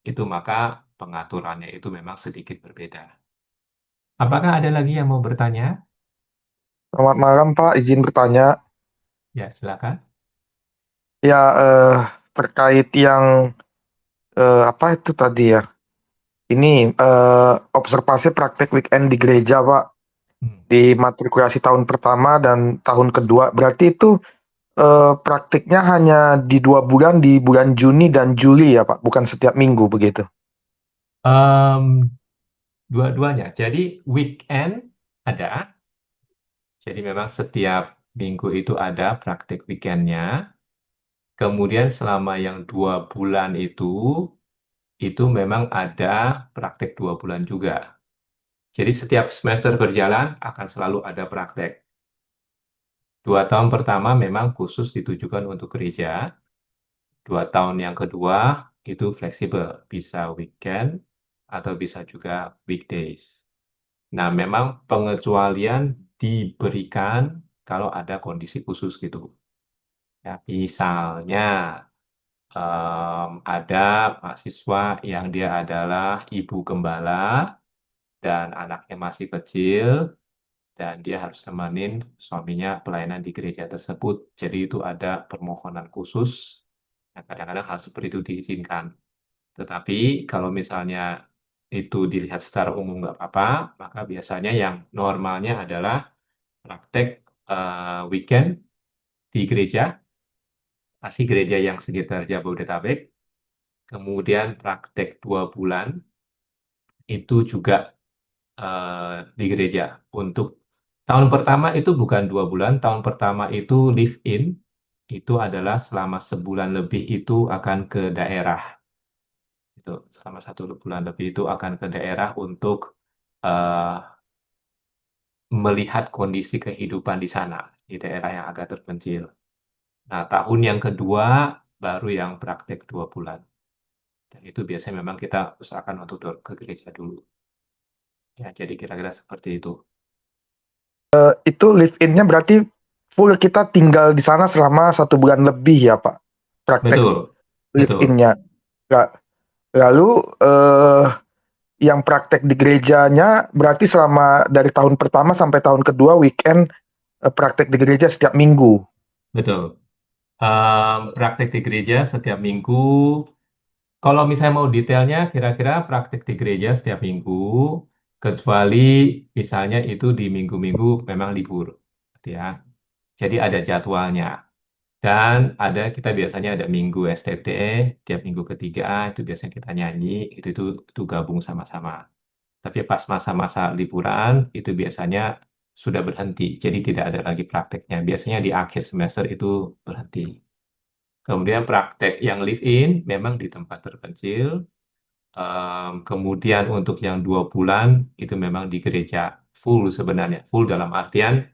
itu maka pengaturannya itu memang sedikit berbeda. Apakah ada lagi yang mau bertanya? Selamat malam Pak, izin bertanya. Ya, silakan. Ya, terkait yang apa itu tadi ya? Ini observasi praktek weekend di gereja Pak, di matrikulasi tahun pertama dan tahun kedua. Berarti itu praktiknya hanya di 2 bulan, di bulan Juni dan Juli ya Pak, bukan setiap minggu begitu. Dua-duanya. Jadi weekend ada. Jadi memang setiap minggu itu ada praktik weekendnya. Kemudian selama yang 2 bulan itu memang ada praktek 2 bulan juga. Jadi setiap semester berjalan akan selalu ada praktek. 2 tahun pertama memang khusus ditujukan untuk gereja. 2 tahun yang kedua itu fleksibel, bisa weekend atau bisa juga weekdays. Nah, memang pengecualian diberikan kalau ada kondisi khusus gitu. Ya, misalnya ada mahasiswa yang dia adalah ibu gembala dan anaknya masih kecil dan dia harus nemenin suaminya pelayanan di gereja tersebut. Jadi itu ada permohonan khusus. Nah, kadang-kadang hal seperti itu diizinkan. Tetapi kalau misalnya itu dilihat secara umum nggak apa-apa, maka biasanya yang normalnya adalah praktek weekend di gereja, pasti gereja yang sekitar Jabodetabek, kemudian praktek 2 bulan, itu juga di gereja. Untuk tahun pertama itu bukan 2 bulan, tahun pertama itu live in, itu adalah selama sebulan lebih itu akan ke daerah. Itu selama 1 bulan lebih itu akan ke daerah untuk eh, melihat kondisi kehidupan di sana, di daerah yang agak terpencil. Nah, tahun yang kedua baru yang praktek 2 bulan. Dan itu biasanya memang kita usahakan untuk ke gereja dulu. Ya, jadi kira-kira seperti itu. Itu live in-nya berarti full kita tinggal di sana selama 1 bulan lebih ya Pak, praktek Betul, live betul. in-nya. Lalu yang praktek di gerejanya berarti selama dari tahun pertama sampai tahun kedua weekend praktek di gereja setiap minggu. Betul. Praktek di gereja setiap minggu. Kalau misalnya mau detailnya, kira-kira praktek di gereja setiap minggu, kecuali misalnya itu di minggu-minggu memang libur, gitu ya. Jadi ada jadwalnya. Dan kita biasanya ada minggu STT, tiap minggu ketiga itu biasanya kita nyanyi, itu gabung sama-sama. Tapi pas masa-masa liburan itu biasanya sudah berhenti, jadi tidak ada lagi prakteknya. Biasanya di akhir semester itu berhenti. Kemudian praktek yang live in memang di tempat terpencil. Kemudian untuk yang 2 bulan itu memang di gereja full sebenarnya. Full dalam artian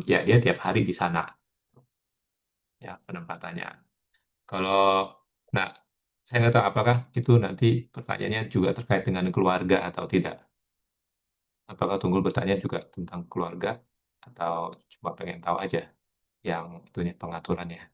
ya dia tiap hari di sana ya penempatannya. Kalau nah saya nggak tahu apakah itu nanti pertanyaannya juga terkait dengan keluarga atau tidak. Apakah Tunggul bertanya juga tentang keluarga atau cuma pengen tahu aja yang itunya pengaturannya?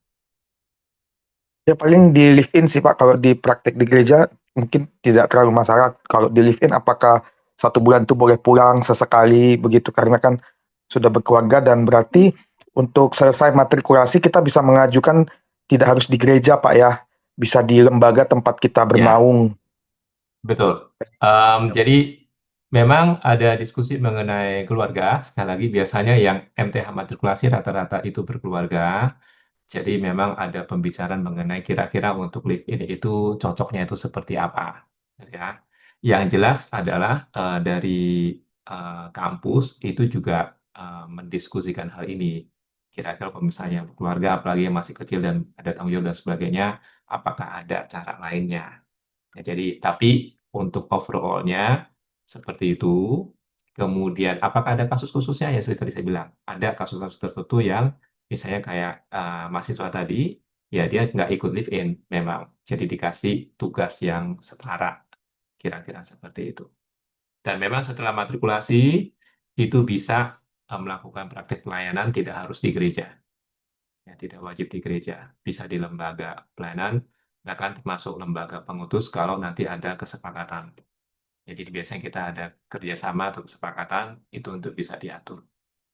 Ya paling di live in sih Pak, kalau di praktek di gereja mungkin tidak terlalu masalah. Kalau di live in apakah 1 bulan itu boleh pulang sesekali begitu, karena kan sudah berkeluarga dan berarti untuk selesai matrikulasi kita bisa mengajukan tidak harus di gereja Pak ya, bisa di lembaga tempat kita Ya, bernaung. betul. Jadi memang ada diskusi mengenai keluarga. Sekali lagi biasanya yang MTH matrikulasi rata-rata itu berkeluarga. Jadi memang ada pembicaraan mengenai kira-kira untuk live in itu cocoknya itu seperti apa, ya. Yang jelas adalah dari kampus itu juga mendiskusikan hal ini. Kira-kira kalau misalnya keluarga, apalagi yang masih kecil dan ada tanggung jawab dan sebagainya, apakah ada cara lainnya? Ya, jadi tapi untuk overall-nya seperti itu. Kemudian apakah ada kasus khususnya? Ya seperti tadi saya bilang, ada kasus-kasus tertentu yang misalnya kayak mahasiswa tadi, ya dia nggak ikut live in memang, jadi dikasih tugas yang setara, kira-kira seperti itu. Dan memang setelah matrikulasi itu bisa melakukan praktek pelayanan tidak harus di gereja. Ya, tidak wajib di gereja, bisa di lembaga pelayanan, bahkan termasuk lembaga pengutus kalau nanti ada kesepakatan. Jadi biasanya kita ada kerjasama atau kesepakatan itu untuk bisa diatur.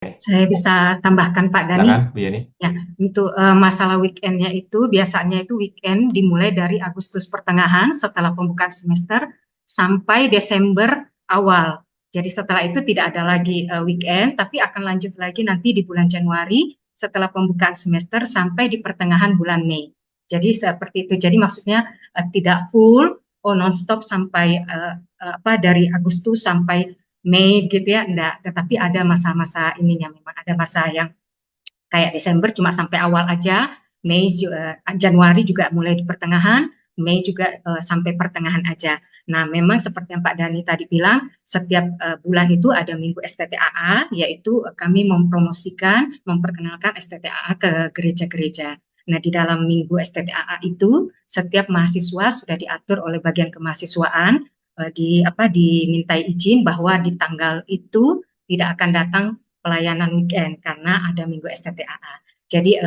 Saya bisa tambahkan Pak Dani. Silakan, Bu Yani. Ya, untuk masalah weekendnya itu biasanya itu weekend dimulai dari Agustus pertengahan setelah pembukaan semester sampai Desember awal. Jadi setelah itu tidak ada lagi weekend, tapi akan lanjut lagi nanti di bulan Januari setelah pembukaan semester sampai di pertengahan bulan Mei. Jadi seperti itu. Jadi maksudnya tidak full non-stop sampai dari Agustus sampai Mei gitu ya, enggak. Tetapi ada masa-masa ininya, memang ada masa yang kayak Desember cuma sampai awal aja, Januari juga mulai di pertengahan, Mei juga sampai pertengahan aja. Nah, memang seperti yang Pak Dani tadi bilang, setiap bulan itu ada Minggu STTAA, yaitu kami mempromosikan, memperkenalkan STTAA ke gereja-gereja. Nah, di dalam Minggu STTAA itu, setiap mahasiswa sudah diatur oleh bagian kemahasiswaan, dimintai izin bahwa di tanggal itu tidak akan datang pelayanan weekend karena ada Minggu STTAA. Jadi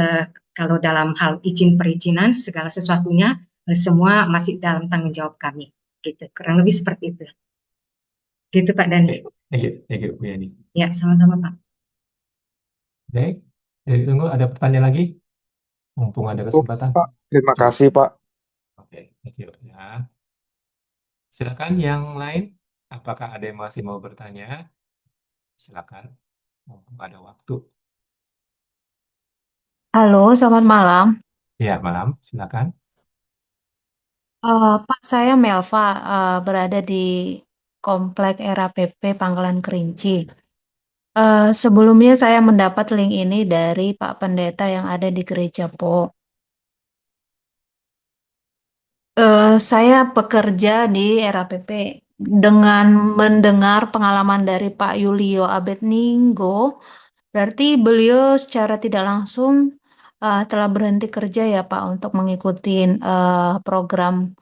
kalau dalam hal izin perizinan segala sesuatunya semua masih dalam tanggung jawab kami. Gitu. Kurang lebih seperti itu. Gitu Pak Dani. Thank you, Bu Yani. Ya, sama-sama Pak. Baik, jadi tunggu ada pertanyaan lagi, mumpung ada kesempatan. Pak, terima Cukup. kasih Pak. Oke, thank you ya. Silakan yang lain, apakah ada yang masih mau bertanya? Silakan, mumpung ada waktu. Halo, selamat malam. Ya, malam, silakan. Pak, saya Melva, berada di Komplek RAPP Pangkalan Kerinci. Sebelumnya saya mendapat link ini dari Pak Pendeta yang ada di Gereja Po. Saya bekerja di RAPP dengan mendengar pengalaman dari Pak Yulio Abednego, berarti beliau secara tidak langsung telah berhenti kerja ya Pak untuk mengikuti program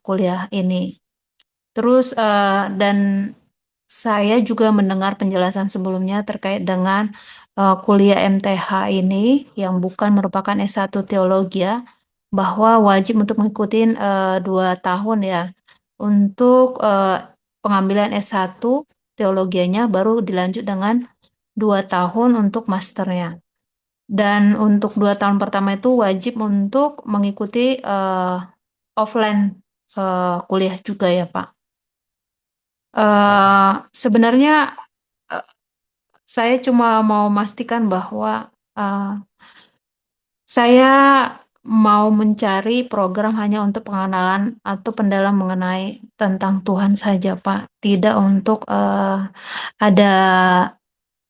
kuliah ini. Terus dan saya juga mendengar penjelasan sebelumnya terkait dengan kuliah MTH ini yang bukan merupakan S1 teologi ya, bahwa wajib untuk mengikuti 2 tahun ya. Untuk pengambilan S1 teologianya baru dilanjut dengan 2 tahun untuk masternya. Dan untuk 2 tahun pertama itu wajib untuk mengikuti offline kuliah juga ya Pak. Sebenarnya saya cuma mau memastikan bahwa saya mau mencari program hanya untuk pengenalan atau pendalam mengenai tentang Tuhan saja, Pak. Tidak untuk ada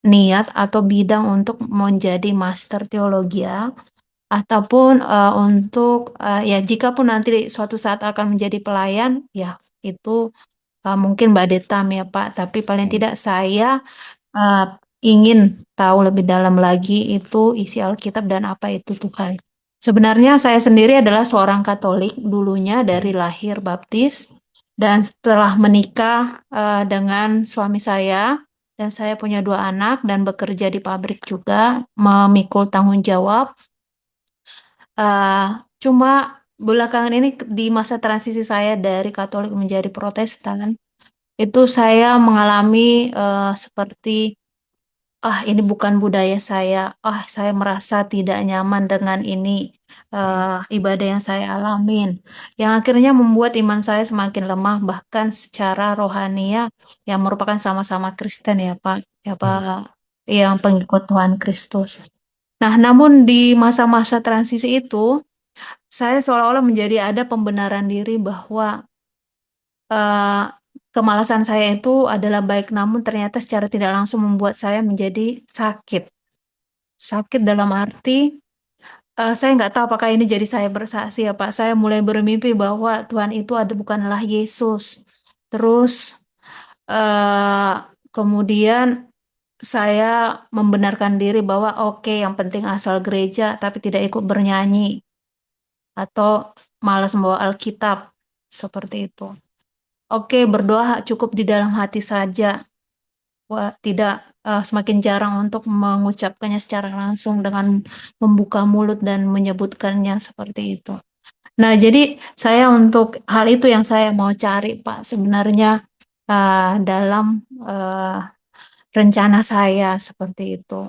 niat atau bidang untuk menjadi master teologi ya, ataupun untuk ya jika pun nanti suatu saat akan menjadi pelayan, ya itu mungkin Mbak Detam ya Pak. Tapi paling tidak saya ingin tahu lebih dalam lagi itu isi Alkitab dan apa itu Tuhan. Sebenarnya saya sendiri adalah seorang Katolik dulunya dari lahir baptis dan setelah menikah dengan suami saya dan saya punya 2 anak dan bekerja di pabrik juga memikul tanggung jawab. Cuma belakangan ini di masa transisi saya dari Katolik menjadi Protestan itu saya mengalami seperti ini bukan budaya saya. Saya merasa tidak nyaman dengan ini ibadah yang saya alamin. Yang akhirnya membuat iman saya semakin lemah bahkan secara rohania yang merupakan sama-sama Kristen ya Pak, ya Pak, yang pengikut Tuhan Kristus. Nah, namun di masa-masa transisi itu saya seolah-olah menjadi ada pembenaran diri bahwa kemalasan saya itu adalah baik, namun ternyata secara tidak langsung membuat saya menjadi sakit. Sakit dalam arti, saya nggak tahu apakah ini jadi saya bersaksi ya Pak. Saya mulai bermimpi bahwa Tuhan itu bukanlah Yesus. Terus kemudian saya membenarkan diri bahwa oke, yang penting asal gereja, tapi tidak ikut bernyanyi atau malas membawa Alkitab seperti itu. Oke, berdoa cukup di dalam hati saja. Tidak semakin jarang untuk mengucapkannya secara langsung dengan membuka mulut dan menyebutkannya seperti itu. Nah, jadi saya untuk hal itu yang saya mau cari, Pak, sebenarnya dalam rencana saya seperti itu.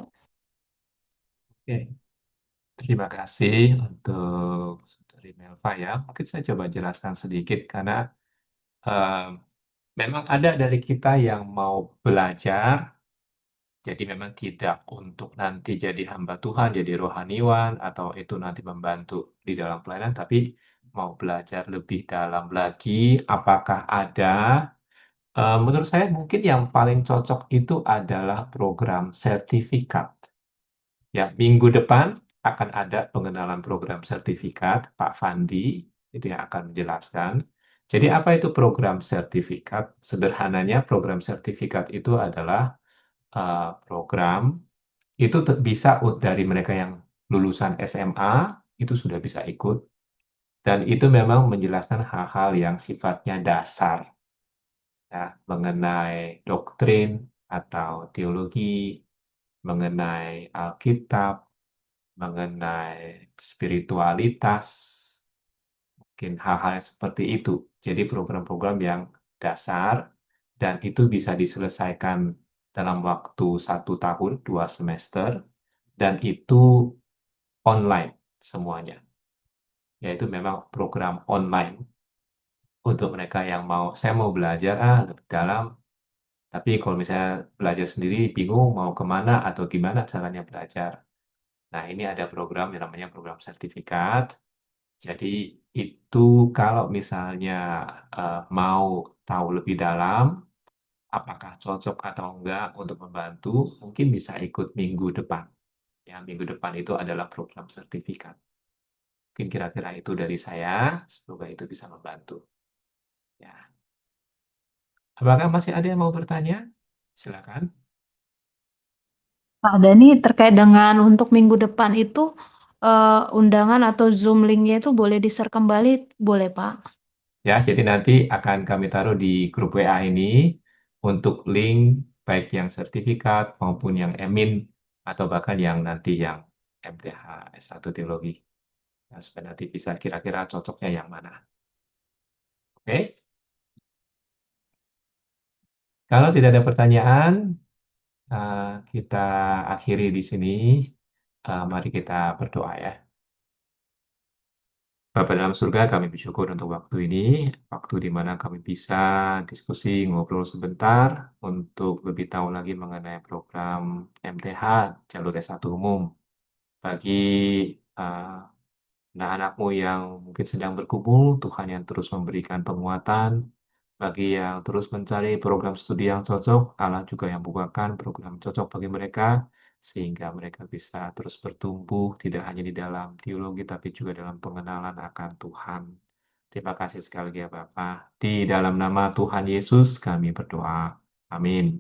Oke, terima kasih untuk Saudari Melva ya. Mungkin saya coba jelaskan sedikit karena memang ada dari kita yang mau belajar, jadi memang tidak untuk nanti jadi hamba Tuhan, jadi rohaniwan, atau itu nanti membantu di dalam pelayanan, tapi mau belajar lebih dalam lagi, apakah ada, menurut saya mungkin yang paling cocok itu adalah program sertifikat. Ya, minggu depan akan ada pengenalan program sertifikat, Pak Fandi itu yang akan menjelaskan. Jadi apa itu program sertifikat? Sederhananya program sertifikat itu adalah program itu bisa dari mereka yang lulusan SMA itu sudah bisa ikut dan itu memang menjelaskan hal-hal yang sifatnya dasar ya, mengenai doktrin atau teologi, mengenai Alkitab, mengenai spiritualitas, mungkin hal-hal seperti itu. Jadi program-program yang dasar dan itu bisa diselesaikan dalam waktu 1 tahun, 2 semester, dan itu online semuanya. Yaitu memang program online untuk mereka yang saya mau belajar lebih dalam, tapi kalau misalnya belajar sendiri bingung mau kemana atau gimana caranya belajar. Nah, ini ada program yang namanya program sertifikat. Jadi itu kalau misalnya mau tahu lebih dalam, apakah cocok atau enggak untuk membantu, mungkin bisa ikut minggu depan. Ya, minggu depan itu adalah program sertifikat. Mungkin kira-kira itu dari saya, semoga itu bisa membantu. Ya. Apakah masih ada yang mau bertanya? Silakan. Pak Dani, terkait dengan untuk minggu depan itu undangan atau Zoom link-nya itu boleh di-share kembali, boleh Pak? Ya, jadi nanti akan kami taruh di grup WA ini untuk link baik yang sertifikat maupun yang emin atau bahkan yang nanti yang MTH S1 Teologi. Nah, supaya nanti bisa kira-kira cocoknya yang mana. Oke? Kalau tidak ada pertanyaan, kita akhiri di sini. Mari kita berdoa ya. Bapa dalam surga, kami bersyukur untuk waktu ini, waktu di mana kami bisa diskusi, ngobrol sebentar untuk lebih tahu lagi mengenai program MTH, jalur S1 umum. Bagi uh, anak-anakmu yang mungkin sedang bergumul, Tuhan yang terus memberikan penguatan. Bagi yang terus mencari program studi yang cocok, Allah juga yang bukakan program cocok bagi mereka, sehingga mereka bisa terus bertumbuh, tidak hanya di dalam teologi, tapi juga dalam pengenalan akan Tuhan. Terima kasih sekali lagi ya Bapak. Di dalam nama Tuhan Yesus kami berdoa. Amin.